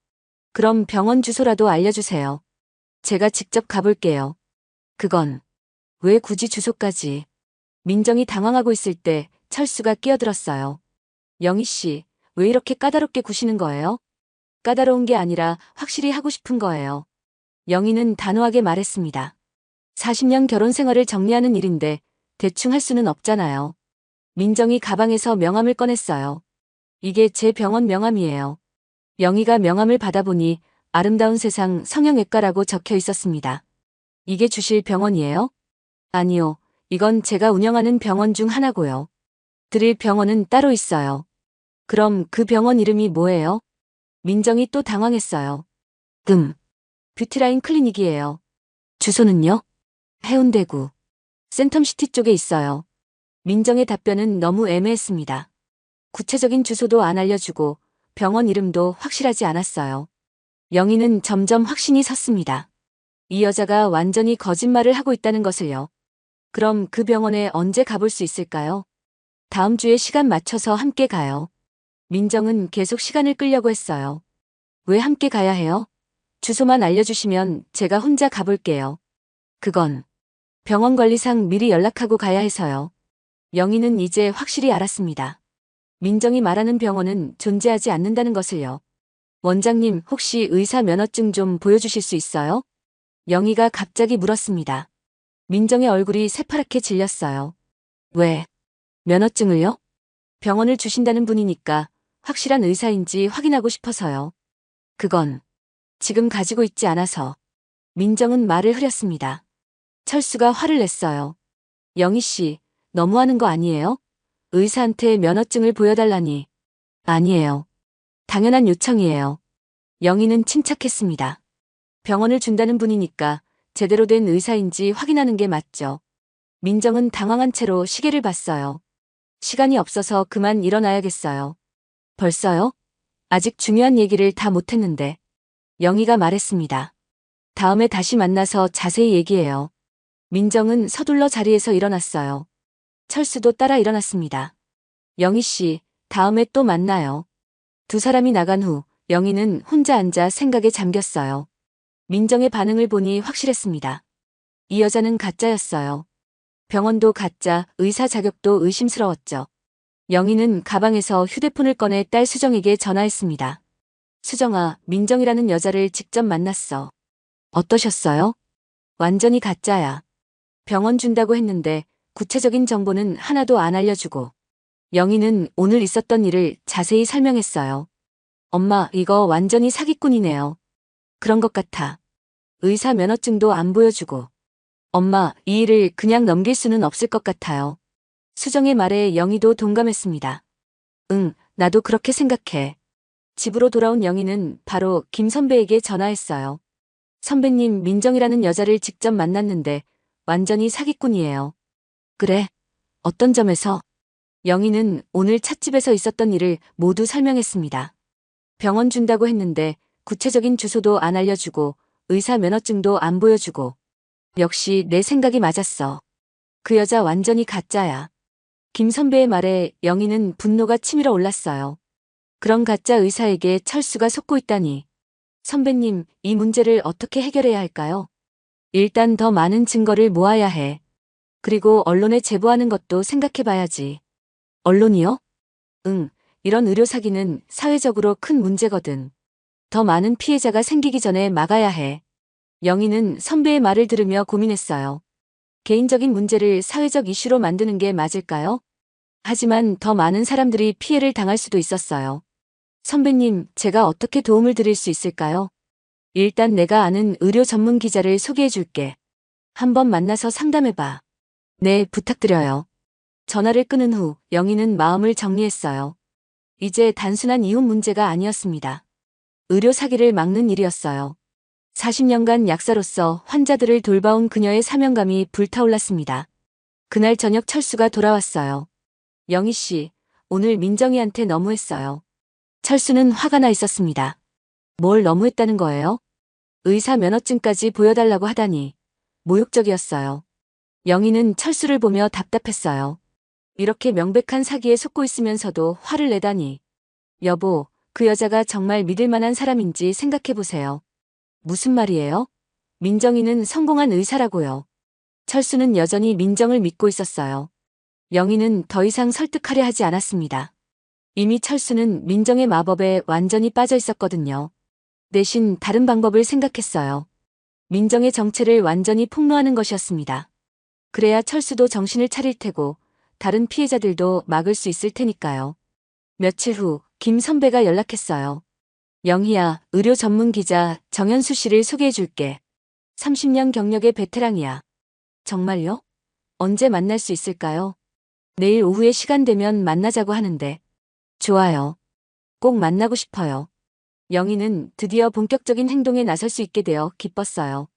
A: 그럼 병원 주소라도 알려주세요. 제가 직접 가볼게요. 그건 왜 굳이 주소까지? 민정이 당황하고 있을 때 철수가 끼어들었어요. 영희 씨, 왜 이렇게 까다롭게 구시는 거예요? 까다로운 게 아니라 확실히 하고 싶은 거예요. 영희는 단호하게 말했습니다. 40년 결혼 생활을 정리하는 일인데 대충 할 수는 없잖아요. 민정이 가방에서 명함을 꺼냈어요. 이게 제 병원 명함이에요. 영희가 명함을 받아보니 아름다운 세상 성형외과라고 적혀 있었습니다. 이게 주실 병원이에요? 아니요. 이건 제가 운영하는 병원 중 하나고요. 드릴 병원은 따로 있어요. 그럼 그 병원 이름이 뭐예요? 민정이 또 당황했어요. 뷰티라인 클리닉이에요. 주소는요? 해운대구. 센텀시티 쪽에 있어요. 민정의 답변은 너무 애매했습니다. 구체적인 주소도 안 알려주고 병원 이름도 확실하지 않았어요. 영희는 점점 확신이 섰습니다. 이 여자가 완전히 거짓말을 하고 있다는 것을요. 그럼 그 병원에 언제 가볼 수 있을까요? 다음 주에 시간 맞춰서 함께 가요. 민정은 계속 시간을 끌려고 했어요. 왜 함께 가야 해요? 주소만 알려주시면 제가 혼자 가볼게요. 그건 병원 관리상 미리 연락하고 가야 해서요. 영희는 이제 확실히 알았습니다. 민정이 말하는 병원은 존재하지 않는다는 것을요. 원장님, 혹시 의사 면허증 좀 보여주실 수 있어요? 영희가 갑자기 물었습니다. 민정의 얼굴이 새파랗게 질렸어요. 왜? 면허증을요? 병원을 주신다는 분이니까 확실한 의사인지 확인하고 싶어서요. 그건 지금 가지고 있지 않아서. 민정은 말을 흐렸습니다. 철수가 화를 냈어요. 영희 씨, 너무하는 거 아니에요? 의사한테 면허증을 보여달라니. 아니에요. 당연한 요청이에요. 영희는 침착했습니다. 병원을 준다는 분이니까 제대로 된 의사인지 확인하는 게 맞죠. 민정은 당황한 채로 시계를 봤어요. 시간이 없어서 그만 일어나야겠어요. 벌써요? 아직 중요한 얘기를 다 못했는데. 영희가 말했습니다. 다음에 다시 만나서 자세히 얘기해요. 민정은 서둘러 자리에서 일어났어요. 철수도 따라 일어났습니다. 영희 씨, 다음에 또 만나요. 두 사람이 나간 후 영희는 혼자 앉아 생각에 잠겼어요. 민정의 반응을 보니 확실했습니다. 이 여자는 가짜였어요. 병원도 가짜, 의사 자격도 의심스러웠죠. 영희는 가방에서 휴대폰을 꺼내 딸 수정에게 전화했습니다. 수정아, 민정이라는 여자를 직접 만났어. 어떠셨어요? 완전히 가짜야. 병원 준다고 했는데 구체적인 정보는 하나도 안 알려주고. 영희는 오늘 있었던 일을 자세히 설명했어요. 엄마, 이거 완전히 사기꾼이네요. 그런 것 같아. 의사 면허증도 안 보여주고. 엄마, 이 일을 그냥 넘길 수는 없을 것 같아요. 수정의 말에 영희도 동감했습니다. 응, 나도 그렇게 생각해. 집으로 돌아온 영희는 바로 김 선배에게 전화했어요. 선배님, 민정이라는 여자를 직접 만났는데 완전히 사기꾼이에요. 그래? 어떤 점에서? 영희는 오늘 찻집에서 있었던 일을 모두 설명했습니다. 병원 준다고 했는데 구체적인 주소도 안 알려주고 의사 면허증도 안 보여주고. 역시 내 생각이 맞았어. 그 여자 완전히 가짜야. 김 선배의 말에 영희는 분노가 치밀어 올랐어요. 그런 가짜 의사에게 철수가 속고 있다니. 선배님, 이 문제를 어떻게 해결해야 할까요? 일단 더 많은 증거를 모아야 해. 그리고 언론에 제보하는 것도 생각해봐야지. 언론이요? 응, 이런 의료 사기는 사회적으로 큰 문제거든. 더 많은 피해자가 생기기 전에 막아야 해. 영희는 선배의 말을 들으며 고민했어요. 개인적인 문제를 사회적 이슈로 만드는 게 맞을까요? 하지만 더 많은 사람들이 피해를 당할 수도 있었어요. 선배님, 제가 어떻게 도움을 드릴 수 있을까요? 일단 내가 아는 의료 전문 기자를 소개해 줄게. 한번 만나서 상담해봐. 네, 부탁드려요. 전화를 끊은 후 영희는 마음을 정리했어요. 이제 단순한 이혼 문제가 아니었습니다. 의료 사기를 막는 일이었어요. 40년간 약사로서 환자들을 돌봐온 그녀의 사명감이 불타올랐습니다. 그날 저녁 철수가 돌아왔어요. 영희 씨, 오늘 민정이한테 너무했어요. 철수는 화가 나 있었습니다. 뭘 너무했다는 거예요? 의사 면허증까지 보여달라고 하다니. 모욕적이었어요. 영희는 철수를 보며 답답했어요. 이렇게 명백한 사기에 속고 있으면서도 화를 내다니. 여보, 그 여자가 정말 믿을 만한 사람인지 생각해보세요. 무슨 말이에요? 민정이는 성공한 의사라고요. 철수는 여전히 민정을 믿고 있었어요. 영희는 더 이상 설득하려 하지 않았습니다. 이미 철수는 민정의 마법에 완전히 빠져 있었거든요. 대신 다른 방법을 생각했어요. 민정의 정체를 완전히 폭로하는 것이었습니다. 그래야 철수도 정신을 차릴 테고 다른 피해자들도 막을 수 있을 테니까요. 며칠 후 김 선배가 연락했어요. 영희야, 의료 전문 기자 정현수 씨를 소개해 줄게. 30년 경력의 베테랑이야. 정말요? 언제 만날 수 있을까요? 내일 오후에 시간 되면 만나자고 하는데. 좋아요. 꼭 만나고 싶어요. 영희는 드디어 본격적인 행동에 나설 수 있게 되어 기뻤어요.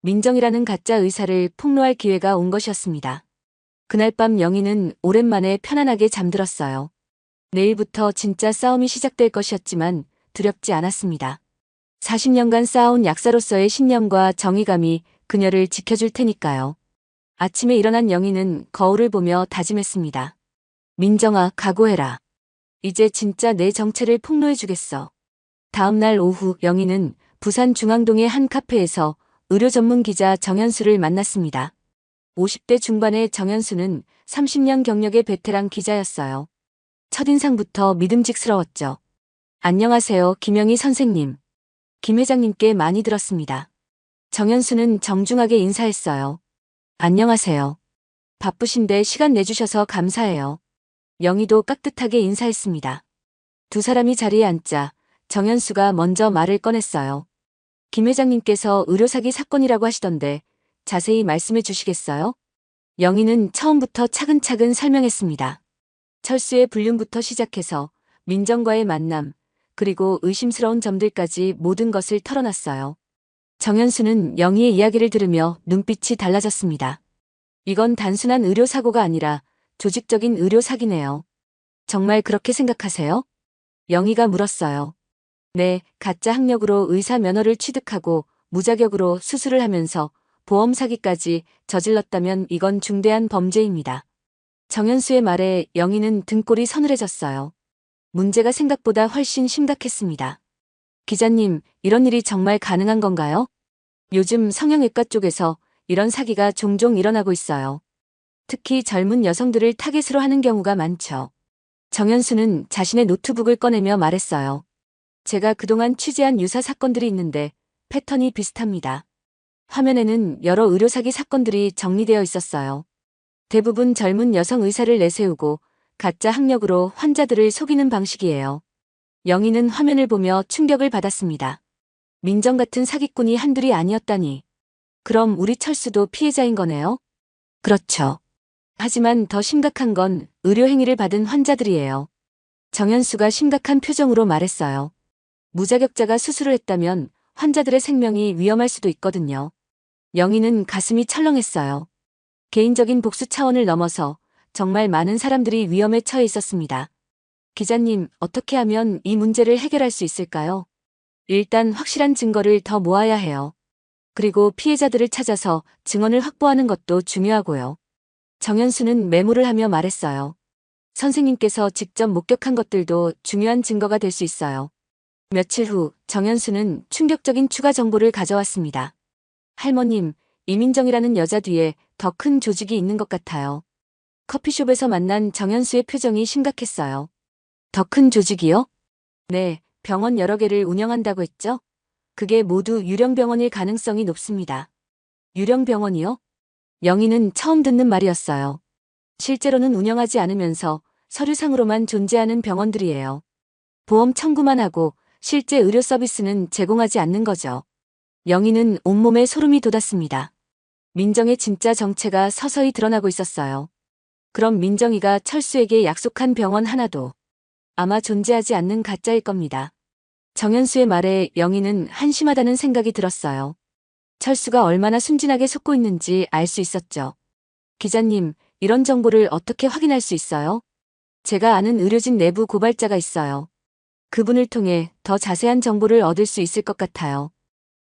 A: 민정이라는 가짜 의사를 폭로할 기회가 온 것이었습니다. 그날 밤 영희는 오랜만에 편안하게 잠들었어요. 내일부터 진짜 싸움이 시작될 것이었지만 두렵지 않았습니다. 40년간 쌓아온 약사로서의 신념과 정의감이 그녀를 지켜줄 테니까요. 아침에 일어난 영희는 거울을 보며 다짐했습니다. 민정아, 각오해라. 이제 진짜 내 정체를 폭로해주겠어. 다음 날 오후 영희는 부산 중앙동의 한 카페에서 의료 전문 기자 정현수를 만났습니다. 50대 중반의 정현수는 30년 경력의 베테랑 기자였어요. 첫인상부터 믿음직스러웠죠. 안녕하세요, 김영희 선생님. 김 회장님께 많이 들었습니다. 정현수는 정중하게 인사했어요. 안녕하세요. 바쁘신데 시간 내주셔서 감사해요. 영희도 깍듯하게 인사했습니다. 두 사람이 자리에 앉자 정현수가 먼저 말을 꺼냈어요. 김 회장님께서 의료사기 사건이라고 하시던데 자세히 말씀해 주시겠어요? 영희는 처음부터 차근차근 설명했습니다. 철수의 불륜부터 시작해서 민정과의 만남, 그리고 의심스러운 점들까지 모든 것을 털어놨어요. 정현수는 영희의 이야기를 들으며 눈빛이 달라졌습니다. 이건 단순한 의료사고가 아니라 조직적인 의료사기네요. 정말 그렇게 생각하세요? 영희가 물었어요. 네, 가짜 학력으로 의사 면허를 취득하고 무자격으로 수술을 하면서 보험 사기까지 저질렀다면 이건 중대한 범죄입니다. 정현수의 말에 영희는 등골이 서늘해졌어요. 문제가 생각보다 훨씬 심각했습니다. 기자님, 이런 일이 정말 가능한 건가요? 요즘 성형외과 쪽에서 이런 사기가 종종 일어나고 있어요. 특히 젊은 여성들을 타깃으로 하는 경우가 많죠. 정현수는 자신의 노트북을 꺼내며 말했어요. 제가 그동안 취재한 유사 사건들이 있는데 패턴이 비슷합니다. 화면에는 여러 의료사기 사건들이 정리되어 있었어요. 대부분 젊은 여성 의사를 내세우고 가짜 학력으로 환자들을 속이는 방식이에요. 영희는 화면을 보며 충격을 받았습니다. 민정 같은 사기꾼이 한둘이 아니었다니. 그럼 우리 철수도 피해자인 거네요? 그렇죠. 하지만 더 심각한 건 의료행위를 받은 환자들이에요. 정현수가 심각한 표정으로 말했어요. 무자격자가 수술을 했다면 환자들의 생명이 위험할 수도 있거든요. 영희는 가슴이 철렁했어요. 개인적인 복수 차원을 넘어서 정말 많은 사람들이 위험에 처해 있었습니다. 기자님, 어떻게 하면 이 문제를 해결할 수 있을까요? 일단 확실한 증거를 더 모아야 해요. 그리고 피해자들을 찾아서 증언을 확보하는 것도 중요하고요. 정현수는 메모를 하며 말했어요. 선생님께서 직접 목격한 것들도 중요한 증거가 될 수 있어요. 며칠 후 정현수는 충격적인 추가 정보를 가져왔습니다. 할머님, 이민정이라는 여자 뒤에 더 큰 조직이 있는 것 같아요. 커피숍에서 만난 정현수의 표정이 심각했어요. 더 큰 조직이요? 네, 병원 여러 개를 운영한다고 했죠? 그게 모두 유령병원일 가능성이 높습니다. 유령병원이요? 영희는 처음 듣는 말이었어요. 실제로는 운영하지 않으면서 서류상으로만 존재하는 병원들이에요. 보험 청구만 하고 실제 의료 서비스는 제공하지 않는 거죠. 영희는 온몸에 소름이 돋았습니다. 민정의 진짜 정체가 서서히 드러나고 있었어요. 그럼 민정이가 철수에게 약속한 병원 하나도 아마 존재하지 않는 가짜일 겁니다. 정현수의 말에 영희는 한심하다는 생각이 들었어요. 철수가 얼마나 순진하게 속고 있는지 알 수 있었죠. 기자님, 이런 정보를 어떻게 확인할 수 있어요? 제가 아는 의료진 내부 고발자가 있어요. 그분을 통해 더 자세한 정보를 얻을 수 있을 것 같아요.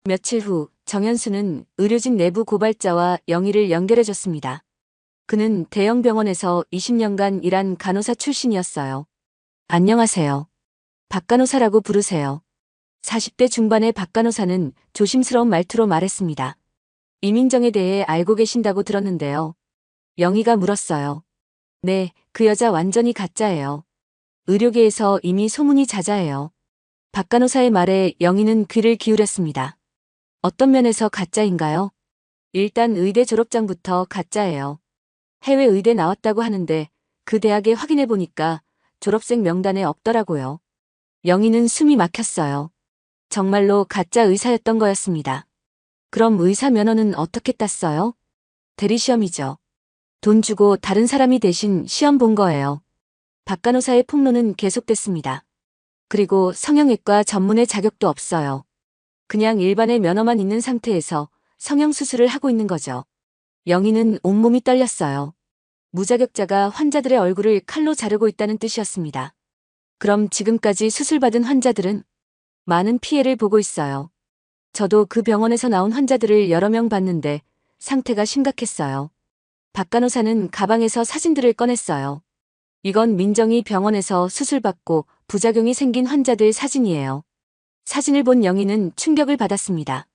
A: 며칠 후 정현수는 의료진 내부 고발자와 영희를 연결해줬습니다. 그는 대형 병원에서 20년간 일한 간호사 출신이었어요. 안녕하세요. 박 간호사라고 부르세요. 40대 중반의 박 간호사는 조심스러운 말투로 말했습니다. 이민정에 대해 알고 계신다고 들었는데요. 영희가 물었어요. 네, 그 여자 완전히 가짜예요. 의료계에서 이미 소문이 자자해요. 박 간호사의 말에 영희는 귀를 기울였습니다. 어떤 면에서 가짜인가요? 일단 의대 졸업장부터 가짜예요. 해외 의대 나왔다고 하는데 그 대학에 확인해 보니까 졸업생 명단에 없더라고요. 영희는 숨이 막혔어요. 정말로 가짜 의사였던 거였습니다. 그럼 의사 면허는 어떻게 땄어요? 대리시험이죠. 돈 주고 다른 사람이 대신 시험 본 거예요. 박 간호사의 폭로는 계속됐습니다. 그리고 성형외과 전문의 자격도 없어요. 그냥 일반의 면허만 있는 상태에서 성형수술을 하고 있는 거죠. 영희는 온몸이 떨렸어요. 무자격자가 환자들의 얼굴을 칼로 자르고 있다는 뜻이었습니다. 그럼 지금까지 수술받은 환자들은 많은 피해를 보고 있어요. 저도 그 병원에서 나온 환자들을 여러 명 봤는데 상태가 심각했어요. 박 간호사는 가방에서 사진들을 꺼냈어요. 이건 민정이 병원에서 수술받고 부작용이 생긴 환자들 사진이에요. 사진을 본 영희는 충격을 받았습니다.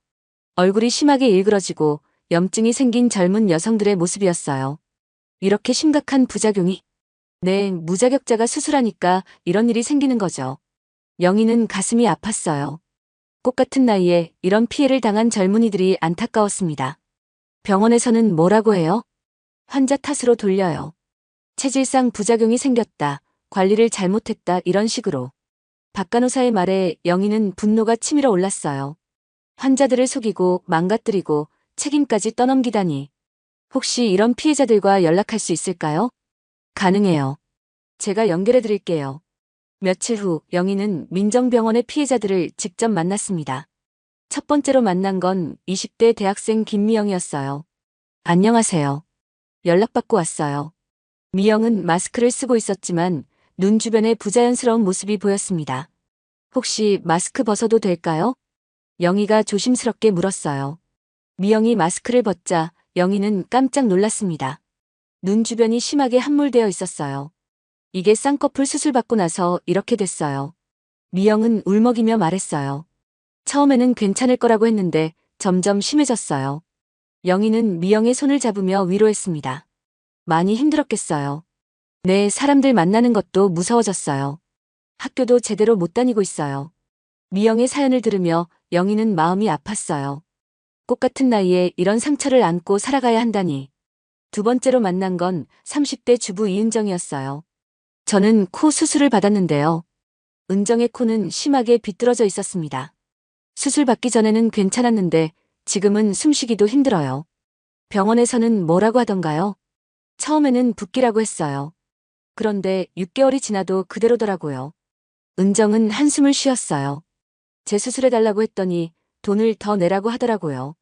A: 얼굴이 심하게 일그러지고 염증이 생긴 젊은 여성들의 모습이었어요. 이렇게 심각한 부작용이? 네, 무자격자가 수술하니까 이런 일이 생기는 거죠. 영희는 가슴이 아팠어요. 꽃 같은 나이에 이런 피해를 당한 젊은이들이 안타까웠습니다. 병원에서는 뭐라고 해요? 환자 탓으로 돌려요. 체질상 부작용이 생겼다, 관리를 잘못했다 이런 식으로. 박 간호사의 말에 영희는 분노가 치밀어 올랐어요. 환자들을 속이고 망가뜨리고 책임까지 떠넘기다니. 혹시 이런 피해자들과 연락할 수 있을까요? 가능해요. 제가 연결해 드릴게요. 며칠 후 영희는 민정병원의 피해자들을 직접 만났습니다. 첫 번째로 만난 건 20대 대학생 김미영이었어요. 안녕하세요. 연락받고 왔어요. 미영은 마스크를 쓰고 있었지만 눈 주변에 부자연스러운 모습이 보였습니다. 혹시 마스크 벗어도 될까요? 영희가 조심스럽게 물었어요. 미영이 마스크를 벗자 영희는 깜짝 놀랐습니다. 눈 주변이 심하게 함몰되어 있었어요. 이게 쌍꺼풀 수술 받고 나서 이렇게 됐어요. 미영은 울먹이며 말했어요. 처음에는 괜찮을 거라고 했는데 점점 심해졌어요. 영희는 미영의 손을 잡으며 위로했습니다. 많이 힘들었겠어요. 네, 사람들 만나는 것도 무서워졌어요. 학교도 제대로 못 다니고 있어요. 미영의 사연을 들으며 영희는 마음이 아팠어요. 꽃 같은 나이에 이런 상처를 안고 살아가야 한다니. 두 번째로 만난 건 30대 주부 이은정이었어요. 저는 코 수술을 받았는데요. 은정의 코는 심하게 비뚤어져 있었습니다. 수술 받기 전에는 괜찮았는데 지금은 숨쉬기도 힘들어요. 병원에서는 뭐라고 하던가요? 처음에는 붓기라고 했어요. 그런데 6개월이 지나도 그대로더라고요. 은정은 한숨을 쉬었어요. 재수술해달라고 했더니 돈을 더 내라고 하더라고요.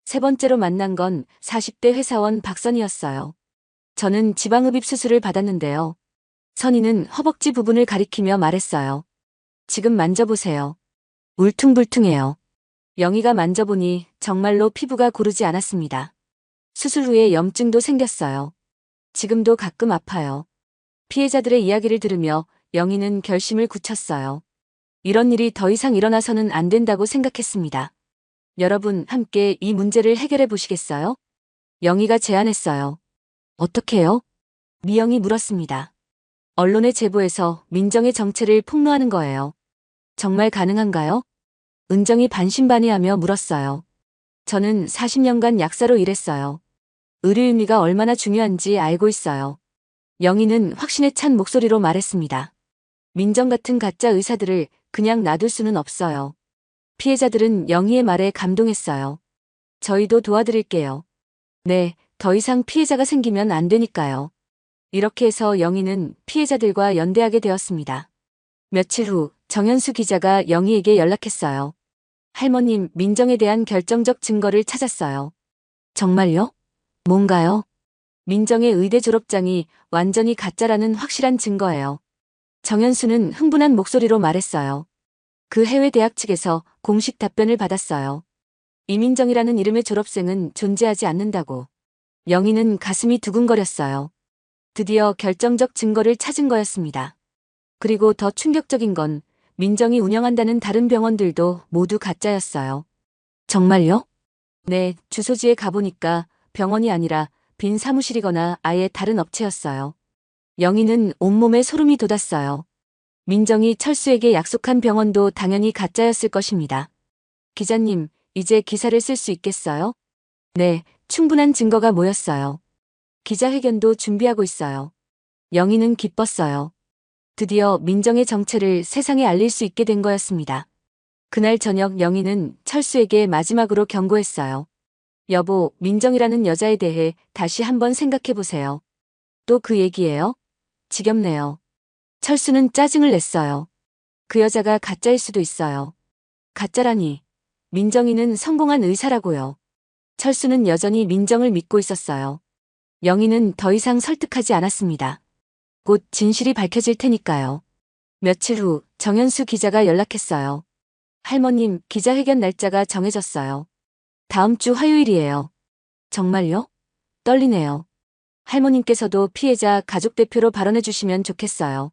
A: 세 번째로 만난 건 40대 회사원 박선이었어요. 저는 지방흡입 수술을 받았는데요. 선이는 허벅지 부분을 가리키며 말했어요. 지금 만져보세요. 울퉁불퉁해요. 영희가 만져보니 정말로 피부가 고르지 않았습니다. 수술 후에 염증도 생겼어요. 지금도 가끔 아파요. 피해자들의 이야기를 들으며 영희는 결심을 굳혔어요. 이런 일이 더 이상 일어나서는 안 된다고 생각했습니다. 여러분 함께 이 문제를 해결해 보시겠어요? 영희가 제안했어요. 어떻게요? 미영이 물었습니다. 언론에 제보해서 민정의 정체를 폭로하는 거예요. 정말 가능한가요? 은정이 반신반의하며 물었어요. 저는 40년간 약사로 일했어요. 의료인미가 얼마나 중요한지 알고 있어요. 영희는 확신에 찬 목소리로 말했습니다. 민정 같은 가짜 의사들을 그냥 놔둘 수는 없어요. 피해자들은 영희의 말에 감동했어요. 저희도 도와드릴게요. 네, 더 이상 피해자가 생기면 안 되니까요. 이렇게 해서 영희는 피해자들과 연대하게 되었습니다. 며칠 후 정현수 기자가 영희에게 연락했어요. 할머님, 민정에 대한 결정적 증거를 찾았어요. 정말요? 뭔가요? 민정의 의대 졸업장이 완전히 가짜라는 확실한 증거예요. 정현수는 흥분한 목소리로 말했어요. 그 해외 대학 측에서 공식 답변을 받았어요. 이민정이라는 이름의 졸업생은 존재하지 않는다고. 영희는 가슴이 두근거렸어요. 드디어 결정적 증거를 찾은 거였습니다. 그리고 더 충격적인 건 민정이 운영한다는 다른 병원들도 모두 가짜였어요. 정말요? 네, 주소지에 가보니까 병원이 아니라 빈 사무실이거나 아예 다른 업체였어요. 영희는 온몸에 소름이 돋았어요. 민정이 철수에게 약속한 병원도 당연히 가짜였을 것입니다. 기자님, 이제 기사를 쓸 수 있겠어요? 네, 충분한 증거가 모였어요. 기자회견도 준비하고 있어요. 영희는 기뻤어요. 드디어 민정의 정체를 세상에 알릴 수 있게 된 거였습니다. 그날 저녁 영희는 철수에게 마지막으로 경고했어요. 여보, 민정이라는 여자에 대해 다시 한번 생각해보세요. 또 그 얘기예요? 지겹네요. 철수는 짜증을 냈어요. 그 여자가 가짜일 수도 있어요. 가짜라니. 민정이는 성공한 의사라고요. 철수는 여전히 민정을 믿고 있었어요. 영희는 더 이상 설득하지 않았습니다. 곧 진실이 밝혀질 테니까요. 며칠 후 정현수 기자가 연락했어요. 할머님, 기자회견 날짜가 정해졌어요. 다음 주 화요일이에요. 정말요? 떨리네요. 할머님께서도 피해자 가족 대표로 발언해 주시면 좋겠어요.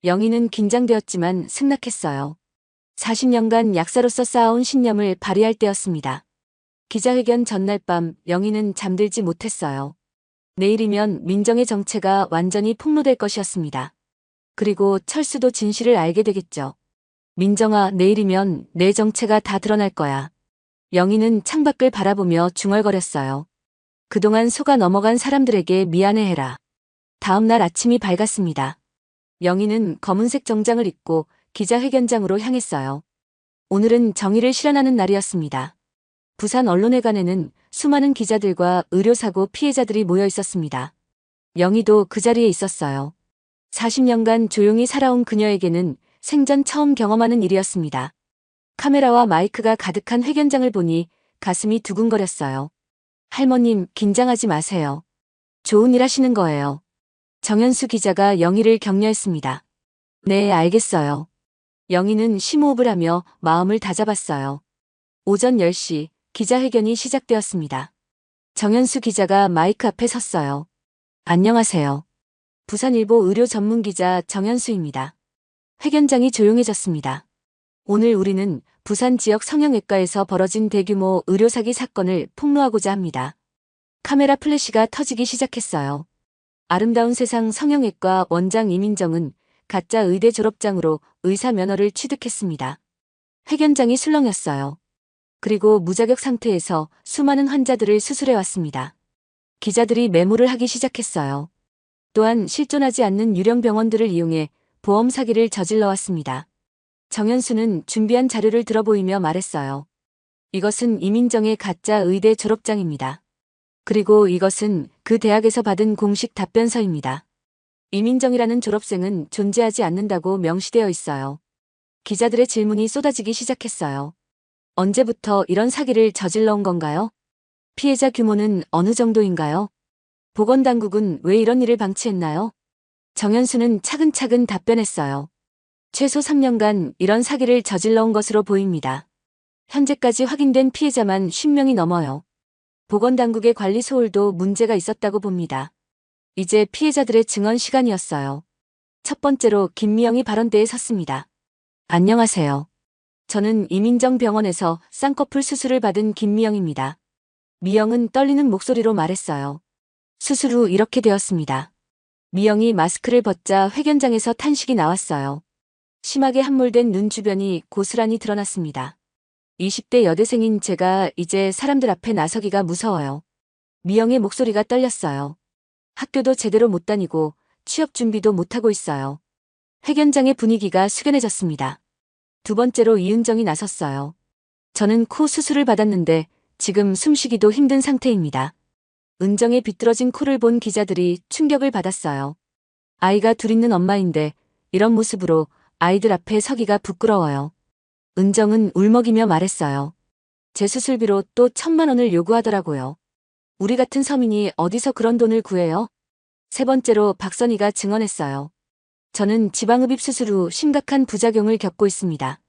A: 영희는 긴장되었지만 승낙했어요. 40년간 약사로서 쌓아온 신념을 발휘할 때였습니다. 기자회견 전날 밤 영희는 잠들지 못했어요. 내일이면 민정의 정체가 완전히 폭로될 것이었습니다. 그리고 철수도 진실을 알게 되겠죠. 민정아, 내일이면 내 정체가 다 드러날 거야. 영희는 창밖을 바라보며 중얼거렸어요. 그동안 속아 넘어간 사람들에게 미안해해라. 다음 날 아침이 밝았습니다. 영희는 검은색 정장을 입고 기자회견장으로 향했어요. 오늘은 정의를 실현하는 날이었습니다. 부산 언론회관에는 수많은 기자들과 의료사고 피해자들이 모여 있었습니다. 영희도 그 자리에 있었어요. 40년간 조용히 살아온 그녀에게는 생전 처음 경험하는 일이었습니다. 카메라와 마이크가 가득한 회견장을 보니 가슴이 두근거렸어요. 할머님, 긴장하지 마세요. 좋은 일 하시는 거예요. 정현수 기자가 영희를 격려했습니다. 네, 알겠어요. 영희는 심호흡을 하며 마음을 다잡았어요. 오전 10시 기자회견이 시작되었습니다. 정현수 기자가 마이크 앞에 섰어요. 안녕하세요. 부산일보 의료 전문 기자 정현수입니다. 회견장이 조용해졌습니다. 오늘 우리는 부산 지역 성형외과에서 벌어진 대규모 의료사기 사건을 폭로하고자 합니다. 카메라 플래시가 터지기 시작했어요. 아름다운 세상 성형외과 원장 이민정은 가짜 의대 졸업장으로 의사 면허를 취득했습니다. 회견장이 술렁였어요. 그리고 무자격 상태에서 수많은 환자들을 수술해왔습니다. 기자들이 메모를 하기 시작했어요. 또한 실존하지 않는 유령 병원들을 이용해 보험 사기를 저질러왔습니다. 정현수는 준비한 자료를 들어보이며 말했어요. 이것은 이민정의 가짜 의대 졸업장입니다. 그리고 이것은 그 대학에서 받은 공식 답변서입니다. 이민정이라는 졸업생은 존재하지 않는다고 명시되어 있어요. 기자들의 질문이 쏟아지기 시작했어요. 언제부터 이런 사기를 저질러 온 건가요? 피해자 규모는 어느 정도인가요? 보건당국은 왜 이런 일을 방치했나요? 정현수는 차근차근 답변했어요. 최소 3년간 이런 사기를 저질러 온 것으로 보입니다. 현재까지 확인된 피해자만 50명이 넘어요. 보건당국의 관리 소홀도 문제가 있었다고 봅니다. 이제 피해자들의 증언 시간이었어요. 첫 번째로 김미영이 발언대에 섰습니다. 안녕하세요. 저는 이민정 병원에서 쌍꺼풀 수술을 받은 김미영입니다. 미영은 떨리는 목소리로 말했어요. 수술 후 이렇게 되었습니다. 미영이 마스크를 벗자 회견장에서 탄식이 나왔어요. 심하게 함몰된 눈 주변이 고스란히 드러났습니다. 20대 여대생인 제가 이제 사람들 앞에 나서기가 무서워요. 미영의 목소리가 떨렸어요. 학교도 제대로 못 다니고 취업 준비도 못하고 있어요. 회견장의 분위기가 숙연해졌습니다. 두 번째로 이은정이 나섰어요. 저는 코 수술을 받았는데 지금 숨쉬기도 힘든 상태입니다. 은정의 비뚤어진 코를 본 기자들이 충격을 받았어요. 아이가 둘 있는 엄마인데 이런 모습으로 아이들 앞에 서기가 부끄러워요. 은정은 울먹이며 말했어요. 제 수술비로 또 1,000만 원을 요구하더라고요. 우리 같은 서민이 어디서 그런 돈을 구해요? 세 번째로 박선희가 증언했어요. 저는 지방흡입 수술 후 심각한 부작용을 겪고 있습니다.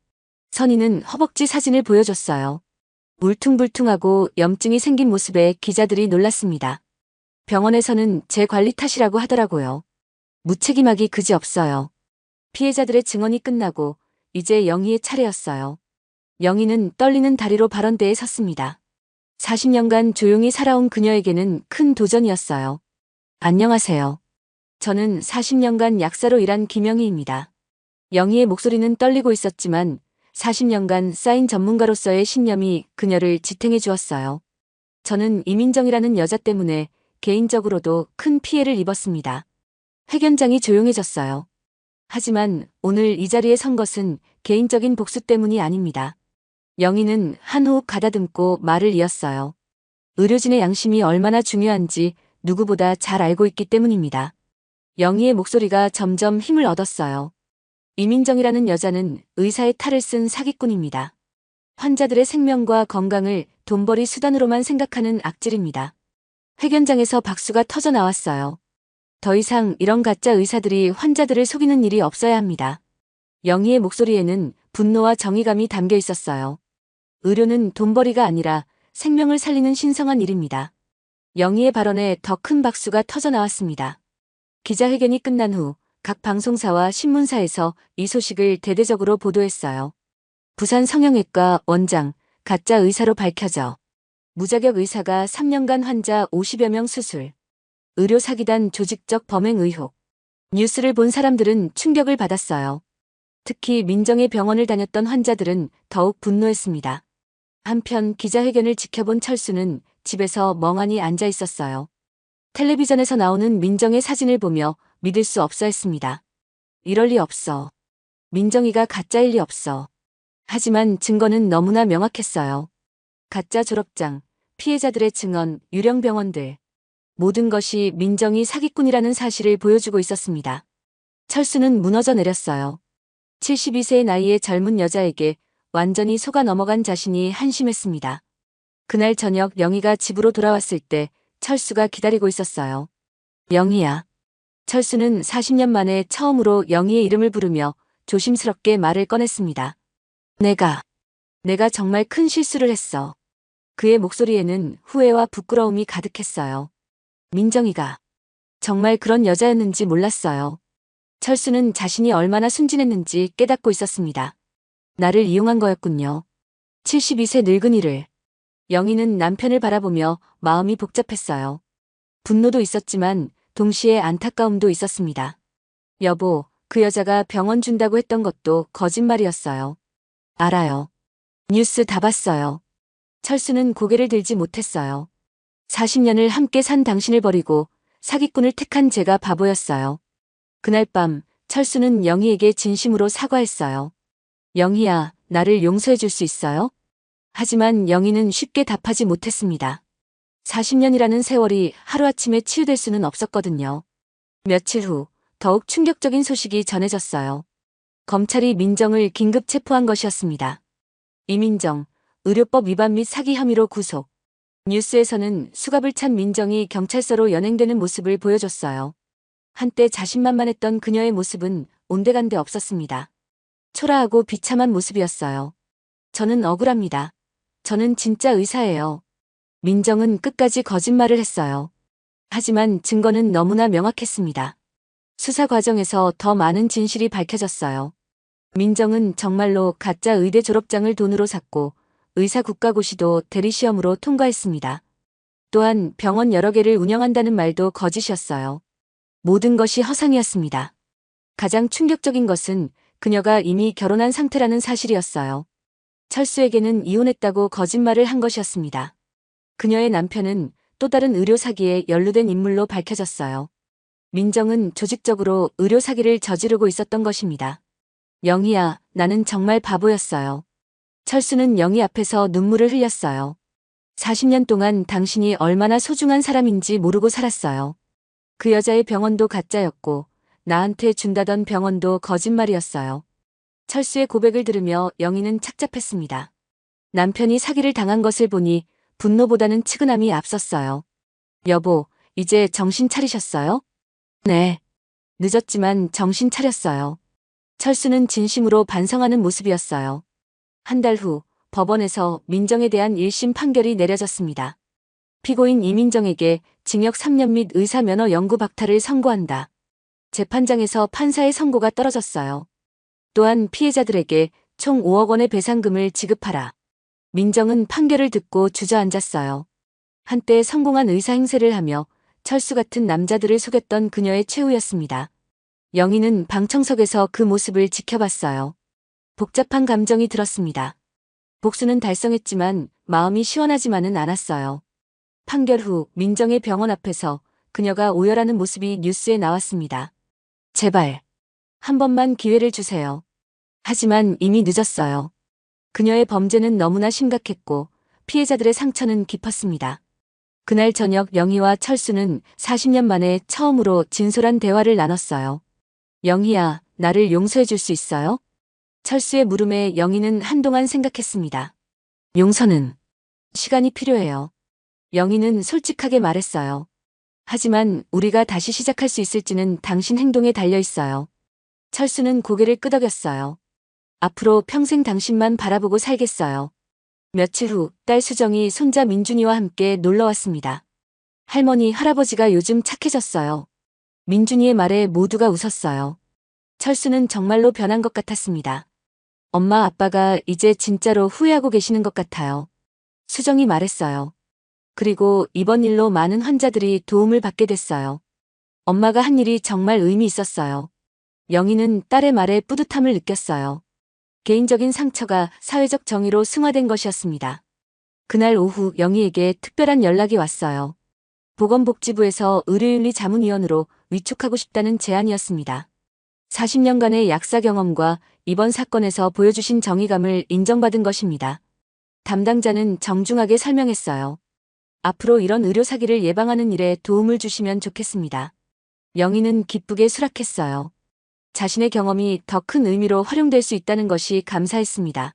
A: 선희는 허벅지 사진을 보여줬어요. 울퉁불퉁하고 염증이 생긴 모습에 기자들이 놀랐습니다. 병원에서는 제 관리 탓이라고 하더라고요. 무책임하기 그지없어요. 피해자들의 증언이 끝나고 이제 영희의 차례였어요. 영희는 떨리는 다리로 발언대에 섰습니다. 40년간 조용히 살아온 그녀에게는 큰 도전이었어요. 안녕하세요. 저는 40년간 약사로 일한 김영희입니다. 영희의 목소리는 떨리고 있었지만 40년간 쌓인 전문가로서의 신념이 그녀를 지탱해 주었어요. 저는 이민정이라는 여자 때문에 개인적으로도 큰 피해를 입었습니다. 회견장이 조용해졌어요. 하지만 오늘 이 자리에 선 것은 개인적인 복수 때문이 아닙니다. 영희는 한 호흡 가다듬고 말을 이었어요. 의료진의 양심이 얼마나 중요한지 누구보다 잘 알고 있기 때문입니다. 영희의 목소리가 점점 힘을 얻었어요. 이민정이라는 여자는 의사의 탈을 쓴 사기꾼입니다. 환자들의 생명과 건강을 돈벌이 수단으로만 생각하는 악질입니다. 회견장에서 박수가 터져 나왔어요. 더 이상 이런 가짜 의사들이 환자들을 속이는 일이 없어야 합니다. 영희의 목소리에는 분노와 정의감이 담겨 있었어요. 의료는 돈벌이가 아니라 생명을 살리는 신성한 일입니다. 영희의 발언에 더 큰 박수가 터져 나왔습니다. 기자회견이 끝난 후 각 방송사와 신문사에서 이 소식을 대대적으로 보도했어요. 부산 성형외과 원장, 가짜 의사로 밝혀져. 무자격 의사가 3년간 환자 50여 명 수술. 의료 사기단 조직적 범행 의혹. 뉴스를 본 사람들은 충격을 받았어요. 특히 민정의 병원을 다녔던 환자들은 더욱 분노했습니다. 한편 기자회견을 지켜본 철수는 집에서 멍하니 앉아 있었어요. 텔레비전에서 나오는 민정의 사진을 보며 믿을 수 없어 했습니다. 이럴 리 없어. 민정이가 가짜일 리 없어. 하지만 증거는 너무나 명확했어요. 가짜 졸업장, 피해자들의 증언, 유령 병원들. 모든 것이 민정이 사기꾼이라는 사실을 보여주고 있었습니다. 철수는 무너져 내렸어요. 72세의 나이의 젊은 여자에게 완전히 속아 넘어간 자신이 한심했습니다. 그날 저녁 영희가 집으로 돌아왔을 때 철수가 기다리고 있었어요. 영희야. 철수는 40년 만에 처음으로 영희의 이름을 부르며 조심스럽게 말을 꺼냈습니다. 내가 정말 큰 실수를 했어. 그의 목소리에는 후회와 부끄러움이 가득했어요. 민정이가 정말 그런 여자였는지 몰랐어요. 철수는 자신이 얼마나 순진했는지 깨닫고 있었습니다. 나를 이용한 거였군요. 72세 늙은이를. 영희는 남편을 바라보며 마음이 복잡했어요. 분노도 있었지만 동시에 안타까움도 있었습니다. 여보, 그 여자가 병원 준다고 했던 것도 거짓말이었어요. 알아요. 뉴스 다 봤어요. 철수는 고개를 들지 못했어요. 40년을 함께 산 당신을 버리고 사기꾼을 택한 제가 바보였어요. 그날 밤 철수는 영희에게 진심으로 사과했어요. 영희야, 나를 용서해 줄 수 있어요? 하지만 영희는 쉽게 답하지 못했습니다. 40년이라는 세월이 하루아침에 치유될 수는 없었거든요. 며칠 후 더욱 충격적인 소식이 전해졌어요. 검찰이 민정을 긴급 체포한 것이었습니다. 이민정, 의료법 위반 및 사기 혐의로 구속. 뉴스에서는 수갑을 찬 민정이 경찰서로 연행되는 모습을 보여줬어요. 한때 자신만만했던 그녀의 모습은 온데간데 없었습니다. 초라하고 비참한 모습이었어요. 저는 억울합니다. 저는 진짜 의사예요. 민정은 끝까지 거짓말을 했어요. 하지만 증거는 너무나 명확했습니다. 수사 과정에서 더 많은 진실이 밝혀졌어요. 민정은 정말로 가짜 의대 졸업장을 돈으로 샀고 의사 국가고시도 대리시험으로 통과했습니다. 또한 병원 여러 개를 운영한다는 말도 거짓이었어요. 모든 것이 허상이었습니다. 가장 충격적인 것은 그녀가 이미 결혼한 상태라는 사실이었어요. 철수에게는 이혼했다고 거짓말을 한 것이었습니다. 그녀의 남편은 또 다른 의료 사기에 연루된 인물로 밝혀졌어요. 민정은 조직적으로 의료 사기를 저지르고 있었던 것입니다. 영희야, 나는 정말 바보였어요. 철수는 영희 앞에서 눈물을 흘렸어요. 40년 동안 당신이 얼마나 소중한 사람인지 모르고 살았어요. 그 여자의 병원도 가짜였고 나한테 준다던 병원도 거짓말이었어요. 철수의 고백을 들으며 영희는 착잡했습니다. 남편이 사기를 당한 것을 보니 분노보다는 측은함이 앞섰어요. 여보, 이제 정신 차리셨어요? 네. 늦었지만 정신 차렸어요. 철수는 진심으로 반성하는 모습이었어요. 한 달 후 법원에서 민정에 대한 1심 판결이 내려졌습니다. 피고인 이민정에게 징역 3년 및 의사 면허 영구 박탈을 선고한다. 재판장에서 판사의 선고가 떨어졌어요. 또한 피해자들에게 총 5억 원의 배상금을 지급하라. 민정은 판결을 듣고 주저앉았어요. 한때 성공한 의사 행세를 하며 철수 같은 남자들을 속였던 그녀의 최후였습니다. 영희는 방청석에서 그 모습을 지켜봤어요. 복잡한 감정이 들었습니다. 복수는 달성했지만 마음이 시원하지만은 않았어요. 판결 후 민정의 병원 앞에서 그녀가 오열하는 모습이 뉴스에 나왔습니다. 제발, 한 번만 기회를 주세요. 하지만 이미 늦었어요. 그녀의 범죄는 너무나 심각했고 피해자들의 상처는 깊었습니다. 그날 저녁 영희와 철수는 40년 만에 처음으로 진솔한 대화를 나눴어요. 영희야, 나를 용서해 줄 수 있어요? 철수의 물음에 영희는 한동안 생각했습니다. 용서는 시간이 필요해요. 영희는 솔직하게 말했어요. 하지만 우리가 다시 시작할 수 있을지는 당신 행동에 달려 있어요. 철수는 고개를 끄덕였어요. 앞으로 평생 당신만 바라보고 살겠어요. 며칠 후 딸 수정이 손자 민준이와 함께 놀러 왔습니다. 할머니, 할아버지가 요즘 착해졌어요. 민준이의 말에 모두가 웃었어요. 철수는 정말로 변한 것 같았습니다. 엄마, 아빠가 이제 진짜로 후회하고 계시는 것 같아요. 수정이 말했어요. 그리고 이번 일로 많은 환자들이 도움을 받게 됐어요. 엄마가 한 일이 정말 의미 있었어요. 영희는 딸의 말에 뿌듯함을 느꼈어요. 개인적인 상처가 사회적 정의로 승화된 것이었습니다. 그날 오후 영희에게 특별한 연락이 왔어요. 보건복지부에서 의료윤리 자문위원으로 위촉하고 싶다는 제안이었습니다. 40년간의 약사 경험과 이번 사건에서 보여주신 정의감을 인정받은 것입니다. 담당자는 정중하게 설명했어요. 앞으로 이런 의료 사기를 예방하는 일에 도움을 주시면 좋겠습니다. 영희는 기쁘게 수락했어요. 자신의 경험이 더 큰 의미로 활용될 수 있다는 것이 감사했습니다.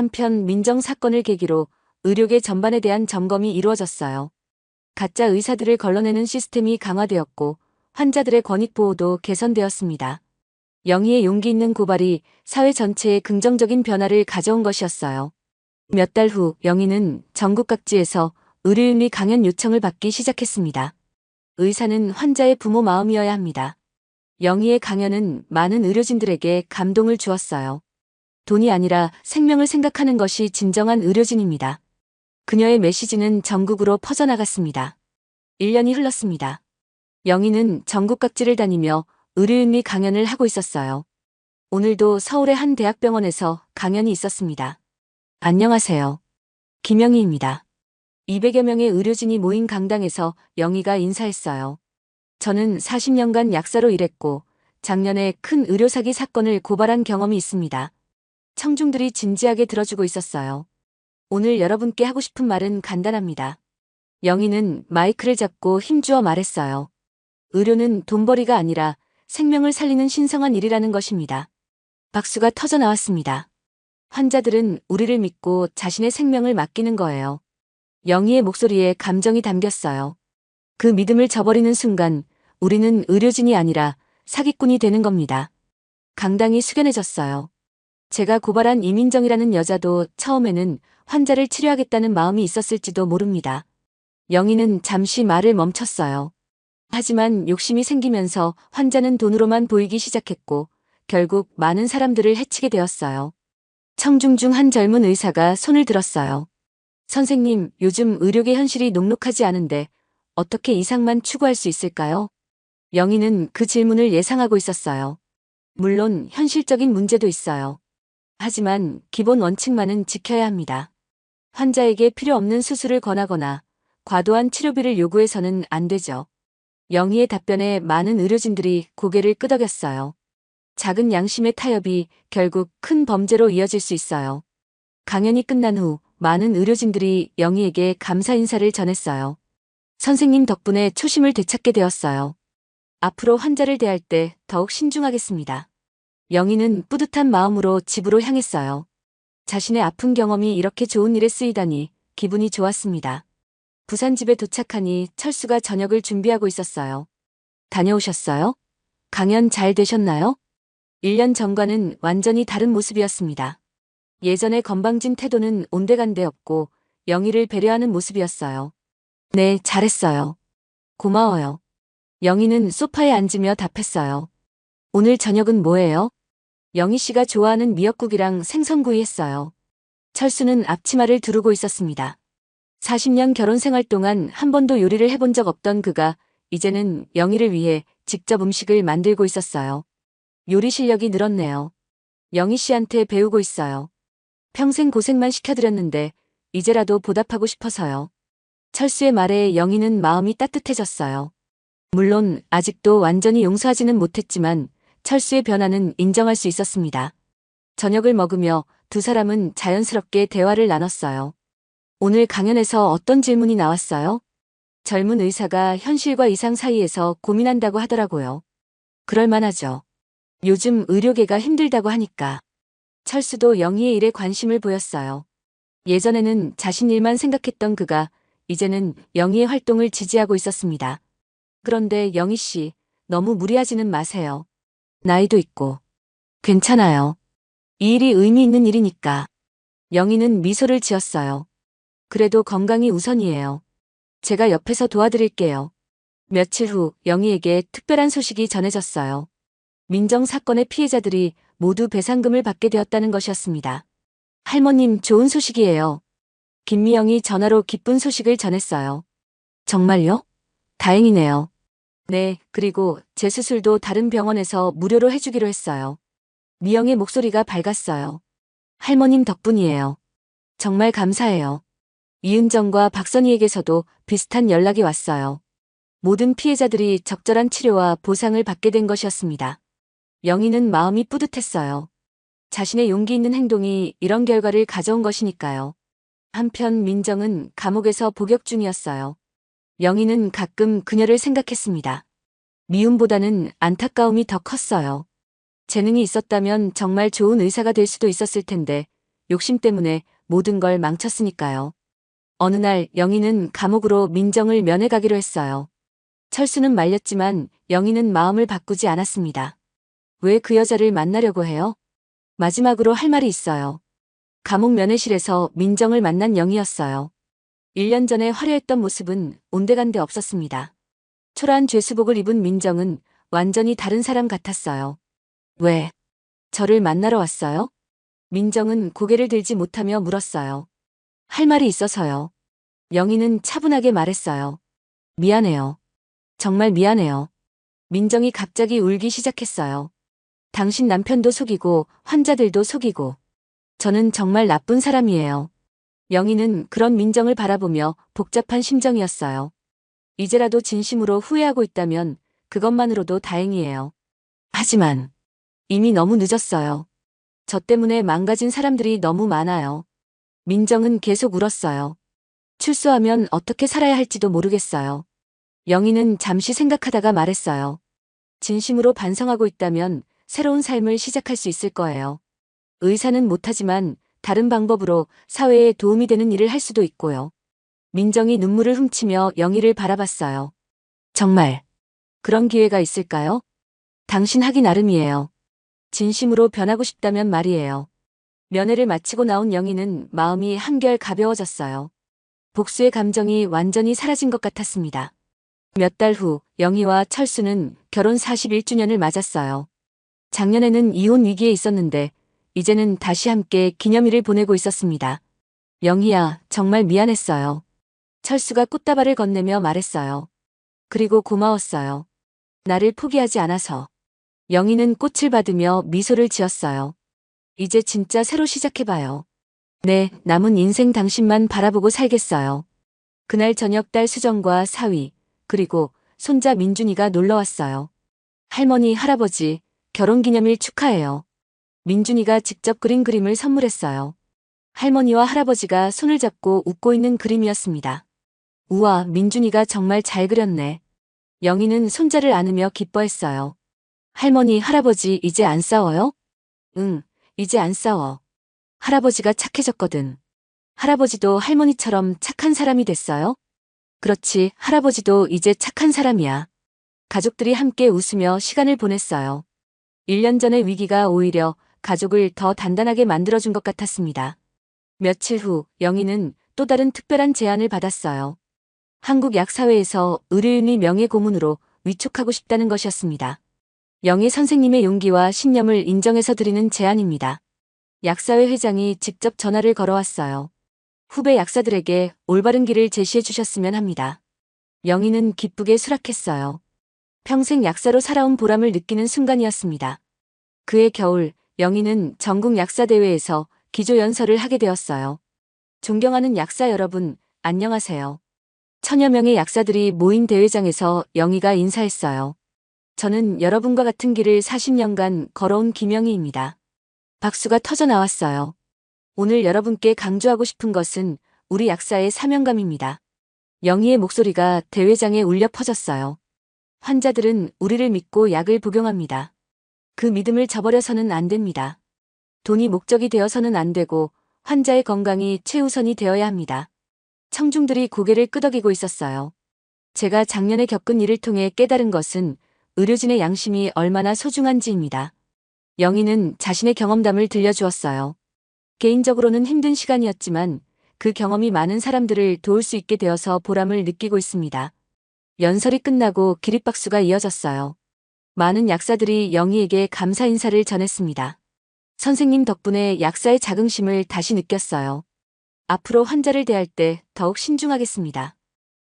A: 한편 민정 사건을 계기로 의료계 전반에 대한 점검이 이루어졌어요. 가짜 의사들을 걸러내는 시스템이 강화되었고 환자들의 권익 보호도 개선되었습니다. 영희의 용기 있는 고발이 사회 전체에 긍정적인 변화를 가져온 것이었어요. 몇 달 후 영희는 전국 각지에서 의료윤리 강연 요청을 받기 시작했습니다. 의사는 환자의 부모 마음이어야 합니다. 영희의 강연은 많은 의료진들에게 감동을 주었어요. 돈이 아니라 생명을 생각하는 것이 진정한 의료진입니다. 그녀의 메시지는 전국으로 퍼져나갔습니다. 1년이 흘렀습니다. 영희는 전국 각지를 다니며 의료윤리 강연을 하고 있었어요. 오늘도 서울의 한 대학병원에서 강연이 있었습니다. 안녕하세요. 김영희입니다. 200여 명의 의료진이 모인 강당에서 영희가 인사했어요. 저는 40년간 약사로 일했고 작년에 큰 의료사기 사건을 고발한 경험이 있습니다. 청중들이 진지하게 들어주고 있었어요. 오늘 여러분께 하고 싶은 말은 간단합니다. 영희는 마이크를 잡고 힘주어 말했어요. 의료는 돈벌이가 아니라 생명을 살리는 신성한 일이라는 것입니다. 박수가 터져 나왔습니다. 환자들은 우리를 믿고 자신의 생명을 맡기는 거예요. 영희의 목소리에 감정이 담겼어요. 그 믿음을 저버리는 순간 우리는 의료진이 아니라 사기꾼이 되는 겁니다. 강당이 숙연해졌어요. 제가 고발한 이민정이라는 여자도 처음에는 환자를 치료하겠다는 마음이 있었을지도 모릅니다. 영희는 잠시 말을 멈췄어요. 하지만 욕심이 생기면서 환자는 돈으로만 보이기 시작했고 결국 많은 사람들을 해치게 되었어요. 청중 중 한 젊은 의사가 손을 들었어요. 선생님, 요즘 의료계 현실이 녹록하지 않은데 어떻게 이상만 추구할 수 있을까요? 영희는 그 질문을 예상하고 있었어요. 물론 현실적인 문제도 있어요. 하지만 기본 원칙만은 지켜야 합니다. 환자에게 필요 없는 수술을 권하거나 과도한 치료비를 요구해서는 안 되죠. 영희의 답변에 많은 의료진들이 고개를 끄덕였어요. 작은 양심의 타협이 결국 큰 범죄로 이어질 수 있어요. 강연이 끝난 후 많은 의료진들이 영희에게 감사 인사를 전했어요. 선생님 덕분에 초심을 되찾게 되었어요. 앞으로 환자를 대할 때 더욱 신중하겠습니다. 영희는 뿌듯한 마음으로 집으로 향했어요. 자신의 아픈 경험이 이렇게 좋은 일에 쓰이다니 기분이 좋았습니다. 부산 집에 도착하니 철수가 저녁을 준비하고 있었어요. 다녀오셨어요? 강연 잘 되셨나요? 1년 전과는 완전히 다른 모습이었습니다. 예전의 건방진 태도는 온데간데 없고 영희를 배려하는 모습이었어요. 네, 잘했어요. 고마워요. 영희는 소파에 앉으며 답했어요. 오늘 저녁은 뭐예요? 영희 씨가 좋아하는 미역국이랑 생선구이 했어요. 철수는 앞치마를 두르고 있었습니다. 40년 결혼 생활 동안 한 번도 요리를 해본 적 없던 그가 이제는 영희를 위해 직접 음식을 만들고 있었어요. 요리 실력이 늘었네요. 영희 씨한테 배우고 있어요. 평생 고생만 시켜드렸는데 이제라도 보답하고 싶어서요. 철수의 말에 영희는 마음이 따뜻해졌어요. 물론 아직도 완전히 용서하지는 못했지만 철수의 변화는 인정할 수 있었습니다. 저녁을 먹으며 두 사람은 자연스럽게 대화를 나눴어요. 오늘 강연에서 어떤 질문이 나왔어요? 젊은 의사가 현실과 이상 사이에서 고민한다고 하더라고요. 그럴 만하죠. 요즘 의료계가 힘들다고 하니까. 철수도 영희의 일에 관심을 보였어요. 예전에는 자신 일만 생각했던 그가 이제는 영희의 활동을 지지하고 있었습니다. 그런데 영희 씨, 너무 무리하지는 마세요. 나이도 있고. 괜찮아요. 이 일이 의미 있는 일이니까. 영희는 미소를 지었어요. 그래도 건강이 우선이에요. 제가 옆에서 도와드릴게요. 며칠 후 영희에게 특별한 소식이 전해졌어요. 민정 사건의 피해자들이 모두 배상금을 받게 되었다는 것이었습니다. 할머님, 좋은 소식이에요. 김미영이 전화로 기쁜 소식을 전했어요. 정말요? 다행이네요. 네, 그리고 제 수술도 다른 병원에서 무료로 해주기로 했어요. 미영의 목소리가 밝았어요. 할머님 덕분이에요. 정말 감사해요. 이은정과 박선희에게서도 비슷한 연락이 왔어요. 모든 피해자들이 적절한 치료와 보상을 받게 된 것이었습니다. 영희는 마음이 뿌듯했어요. 자신의 용기 있는 행동이 이런 결과를 가져온 것이니까요. 한편 민정은 감옥에서 복역 중이었어요. 영희는 가끔 그녀를 생각했습니다. 미움보다는 안타까움이 더 컸어요. 재능이 있었다면 정말 좋은 의사가 될 수도 있었을 텐데 욕심 때문에 모든 걸 망쳤으니까요. 어느 날 영희는 감옥으로 민정을 면회 가기로 했어요. 철수는 말렸지만 영희는 마음을 바꾸지 않았습니다. 왜 그 여자를 만나려고 해요? 마지막으로 할 말이 있어요. 감옥 면회실에서 민정을 만난 영희였어요. 1년 전에 화려했던 모습은 온데간데 없었습니다. 초라한 죄수복을 입은 민정은 완전히 다른 사람 같았어요. 왜? 저를 만나러 왔어요? 민정은 고개를 들지 못하며 물었어요. 할 말이 있어서요. 영희는 차분하게 말했어요. 미안해요. 정말 미안해요. 민정이 갑자기 울기 시작했어요. 당신 남편도 속이고 환자들도 속이고 저는 정말 나쁜 사람이에요. 영희는 그런 민정을 바라보며 복잡한 심정이었어요. 이제라도 진심으로 후회하고 있다면 그것만으로도 다행이에요. 하지만 이미 너무 늦었어요. 저 때문에 망가진 사람들이 너무 많아요. 민정은 계속 울었어요. 출소하면 어떻게 살아야 할지도 모르겠어요. 영희는 잠시 생각하다가 말했어요. 진심으로 반성하고 있다면 새로운 삶을 시작할 수 있을 거예요. 의사는 못하지만 다른 방법으로 사회에 도움이 되는 일을 할 수도 있고요. 민정이 눈물을 훔치며 영희를 바라봤어요. 정말 그런 기회가 있을까요? 당신 하기 나름이에요. 진심으로 변하고 싶다면 말이에요. 면회를 마치고 나온 영희는 마음이 한결 가벼워졌어요. 복수의 감정이 완전히 사라진 것 같았습니다. 몇 달 후 영희와 철수는 결혼 41주년을 맞았어요. 작년에는 이혼 위기에 있었는데 이제는 다시 함께 기념일을 보내고 있었습니다. 영희야, 정말 미안했어요. 철수가 꽃다발을 건네며 말했어요. 그리고 고마웠어요. 나를 포기하지 않아서. 영희는 꽃을 받으며 미소를 지었어요. 이제 진짜 새로 시작해봐요. 네, 남은 인생 당신만 바라보고 살겠어요. 그날 저녁 딸 수정과 사위, 그리고 손자 민준이가 놀러왔어요. 할머니, 할아버지, 결혼기념일 축하해요. 민준이가 직접 그린 그림을 선물했어요. 할머니와 할아버지가 손을 잡고 웃고 있는 그림이었습니다. 우와, 민준이가 정말 잘 그렸네. 영희는 손자를 안으며 기뻐했어요. 할머니, 할아버지 이제 안 싸워요? 응, 이제 안 싸워. 할아버지가 착해졌거든. 할아버지도 할머니처럼 착한 사람이 됐어요? 그렇지, 할아버지도 이제 착한 사람이야. 가족들이 함께 웃으며 시간을 보냈어요. 1년 전의 위기가 오히려 가족을 더 단단하게 만들어준 것 같았습니다. 며칠 후 영희는 또 다른 특별한 제안을 받았어요. 한국약사회에서 의료인의 명예 고문으로 위촉하고 싶다는 것이었습니다. 영희 선생님의 용기와 신념을 인정해서 드리는 제안입니다. 약사회 회장이 직접 전화를 걸어왔어요. 후배 약사들에게 올바른 길을 제시해 주셨으면 합니다. 영희는 기쁘게 수락했어요. 평생 약사로 살아온 보람을 느끼는 순간이었습니다. 그해 겨울 영희는 전국 약사대회에서 기조연설을 하게 되었어요. 존경하는 약사 여러분, 안녕하세요. 천여 명의 약사들이 모인 대회장에서 영희가 인사했어요. 저는 여러분과 같은 길을 40년간 걸어온 김영희입니다. 박수가 터져 나왔어요. 오늘 여러분께 강조하고 싶은 것은 우리 약사의 사명감입니다. 영희의 목소리가 대회장에 울려 퍼졌어요. 환자들은 우리를 믿고 약을 복용합니다. 그 믿음을 저버려서는 안 됩니다. 돈이 목적이 되어서는 안 되고 환자의 건강이 최우선이 되어야 합니다. 청중들이 고개를 끄덕이고 있었어요. 제가 작년에 겪은 일을 통해 깨달은 것은 의료진의 양심이 얼마나 소중한지입니다. 영희는 자신의 경험담을 들려주었어요. 개인적으로는 힘든 시간이었지만 그 경험이 많은 사람들을 도울 수 있게 되어서 보람을 느끼고 있습니다. 연설이 끝나고 기립박수가 이어졌어요. 많은 약사들이 영희에게 감사 인사를 전했습니다. 선생님 덕분에 약사의 자긍심을 다시 느꼈어요. 앞으로 환자를 대할 때 더욱 신중하겠습니다.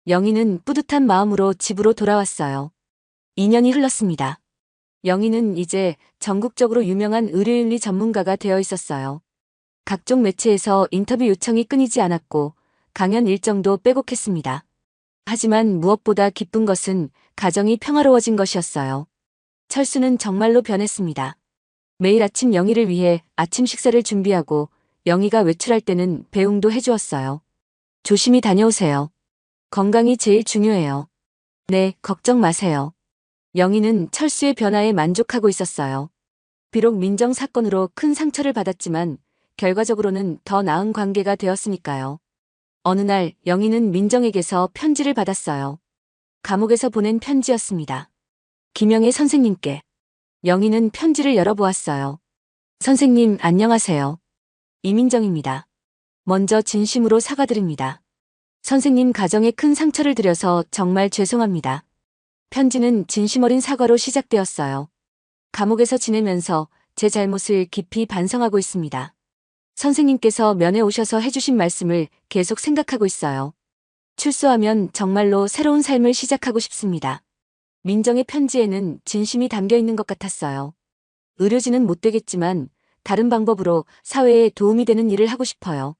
A: 영희는 뿌듯한 마음으로 집으로 돌아왔어요. 2년이 흘렀습니다. 영희는 이제 전국적으로 유명한 의료윤리 전문가가 되어 있었어요. 각종 매체에서 인터뷰 요청이 끊이지 않았고 강연 일정도 빼곡했습니다. 하지만 무엇보다 기쁜 것은 가정이 평화로워진 것이었어요. 철수는 정말로 변했습니다. 매일 아침 영희를 위해 아침 식사를 준비하고 영희가 외출할 때는 배웅도 해주었어요. 조심히 다녀오세요. 건강이 제일 중요해요. 네, 걱정 마세요. 영희는 철수의 변화에 만족하고 있었어요. 비록 민정 사건으로 큰 상처를 받았지만 결과적으로는 더 나은 관계가 되었으니까요. 어느 날 영희는 민정에게서 편지를 받았어요. 감옥에서 보낸 편지였습니다. 김영애 선생님께. 영희는 편지를 열어보았어요. 선생님, 안녕하세요. 이민정입니다. 먼저 진심으로 사과드립니다. 선생님 가정에 큰 상처를 드려서 정말 죄송합니다. 편지는 진심 어린 사과로 시작되었어요. 감옥에서 지내면서 제 잘못을 깊이 반성하고 있습니다. 선생님께서 면회 오셔서 해주신 말씀을 계속 생각하고 있어요. 출소하면 정말로 새로운 삶을 시작하고 싶습니다. 민정의 편지에는 진심이 담겨 있는 것 같았어요. 의료진은 못 되겠지만 다른 방법으로 사회에 도움이 되는 일을 하고 싶어요.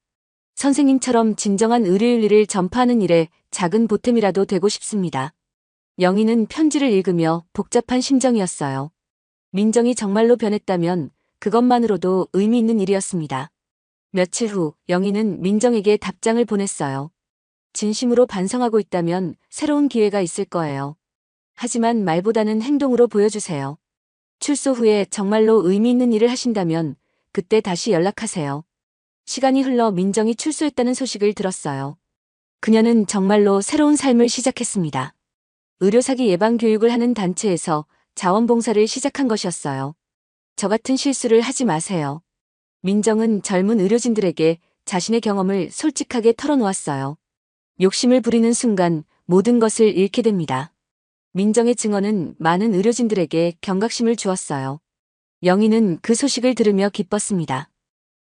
A: 선생님처럼 진정한 의료윤리를 전파하는 일에 작은 보탬이라도 되고 싶습니다. 영희는 편지를 읽으며 복잡한 심정이었어요. 민정이 정말로 변했다면 그것만으로도 의미 있는 일이었습니다. 며칠 후 영희는 민정에게 답장을 보냈어요. 진심으로 반성하고 있다면 새로운 기회가 있을 거예요. 하지만 말보다는 행동으로 보여주세요. 출소 후에 정말로 의미 있는 일을 하신다면 그때 다시 연락하세요. 시간이 흘러 민정이 출소했다는 소식을 들었어요. 그녀는 정말로 새로운 삶을 시작했습니다. 의료사기 예방 교육을 하는 단체에서 자원봉사를 시작한 것이었어요. 저 같은 실수를 하지 마세요. 민정은 젊은 의료진들에게 자신의 경험을 솔직하게 털어놓았어요. 욕심을 부리는 순간 모든 것을 잃게 됩니다. 민정의 증언은 많은 의료진들에게 경각심을 주었어요. 영희는 그 소식을 들으며 기뻤습니다.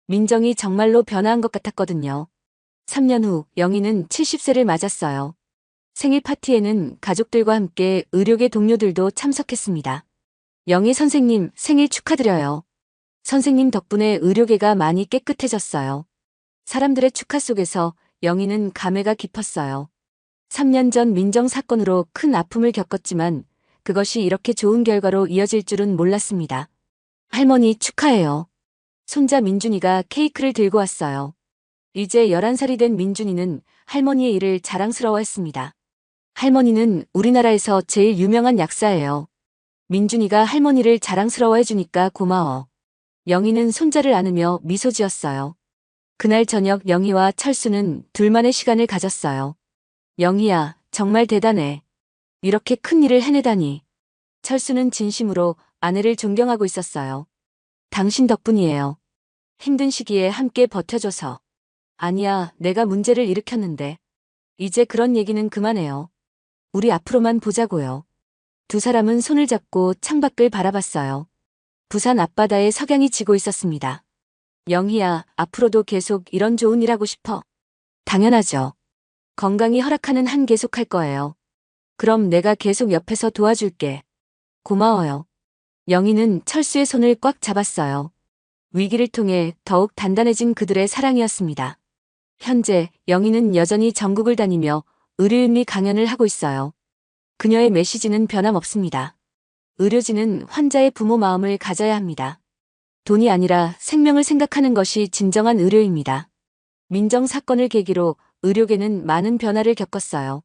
A: 민정이 정말로 변화한 것 같았거든요. 3년 후 영희는 70세를 맞았어요. 생일 파티에는 가족들과 함께 의료계 동료들도 참석했습니다. 영희 선생님 생일 축하드려요. 선생님 덕분에 의료계가 많이 깨끗해졌어요. 사람들의 축하 속에서 영희는 감회가 깊었어요. 3년 전 민정 사건으로 큰 아픔을 겪었지만 그것이 이렇게 좋은 결과로 이어질 줄은 몰랐습니다. 할머니 축하해요. 손자 민준이가 케이크를 들고 왔어요. 이제 11살이 된 민준이는 할머니의 일을 자랑스러워했습니다. 할머니는 우리나라에서 제일 유명한 약사예요. 민준이가 할머니를 자랑스러워해주니까 고마워. 영희는 손자를 안으며 미소 지었어요. 그날 저녁 영희와 철수는 둘만의 시간을 가졌어요. 영희야, 정말 대단해. 이렇게 큰 일을 해내다니. 철수는 진심으로 아내를 존경하고 있었어요. 당신 덕분이에요. 힘든 시기에 함께 버텨줘서. 아니야, 내가 문제를 일으켰는데. 이제 그런 얘기는 그만해요. 우리 앞으로만 보자고요. 두 사람은 손을 잡고 창밖을 바라봤어요. 부산 앞바다에 석양이 지고 있었습니다. 영희야, 앞으로도 계속 이런 좋은 일 하고 싶어? 당연하죠. 건강이 허락하는 한 계속할 거예요. 그럼 내가 계속 옆에서 도와줄게. 고마워요. 영희는 철수의 손을 꽉 잡았어요. 위기를 통해 더욱 단단해진 그들의 사랑이었습니다. 현재 영희는 여전히 전국을 다니며 의료윤리 강연을 하고 있어요. 그녀의 메시지는 변함없습니다. 의료진은 환자의 부모 마음을 가져야 합니다. 돈이 아니라 생명을 생각하는 것이 진정한 의료입니다. 민정 사건을 계기로 의료계는 많은 변화를 겪었어요.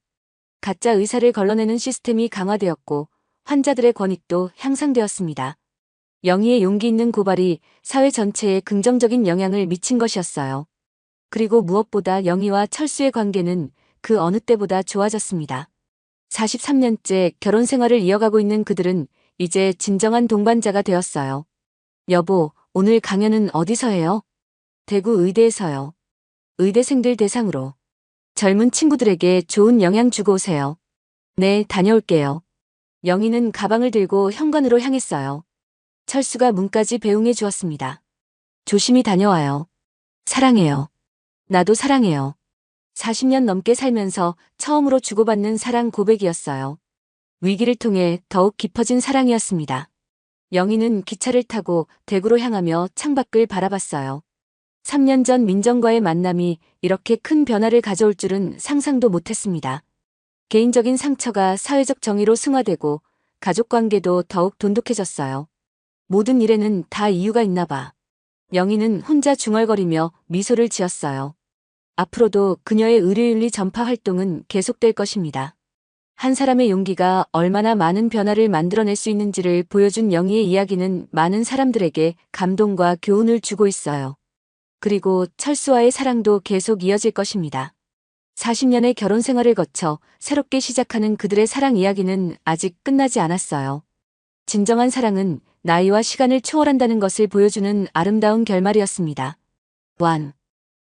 A: 가짜 의사를 걸러내는 시스템이 강화되었고 환자들의 권익도 향상되었습니다. 영희의 용기 있는 고발이 사회 전체에 긍정적인 영향을 미친 것이었어요. 그리고 무엇보다 영희와 철수의 관계는 그 어느 때보다 좋아졌습니다. 43년째 결혼 생활을 이어가고 있는 그들은 이제 진정한 동반자가 되었어요. 여보, 오늘 강연은 어디서 해요? 대구 의대에서요. 의대생들 대상으로. 젊은 친구들에게 좋은 영향 주고 오세요. 네, 다녀올게요. 영희는 가방을 들고 현관으로 향했어요. 철수가 문까지 배웅해 주었습니다. 조심히 다녀와요. 사랑해요. 나도 사랑해요. 40년 넘게 살면서 처음으로 주고받는 사랑 고백이었어요. 위기를 통해 더욱 깊어진 사랑이었습니다. 영희는 기차를 타고 대구로 향하며 창밖을 바라봤어요. 3년 전 민정과의 만남이 이렇게 큰 변화를 가져올 줄은 상상도 못했습니다. 개인적인 상처가 사회적 정의로 승화되고 가족관계도 더욱 돈독해졌어요. 모든 일에는 다 이유가 있나 봐. 영희는 혼자 중얼거리며 미소를 지었어요. 앞으로도 그녀의 의료윤리 전파 활동은 계속될 것입니다. 한 사람의 용기가 얼마나 많은 변화를 만들어낼 수 있는지를 보여준 영희의 이야기는 많은 사람들에게 감동과 교훈을 주고 있어요. 그리고 철수와의 사랑도 계속 이어질 것입니다. 40년의 결혼 생활을 거쳐 새롭게 시작하는 그들의 사랑 이야기는 아직 끝나지 않았어요. 진정한 사랑은 나이와 시간을 초월한다는 것을 보여주는 아름다운 결말이었습니다. 완.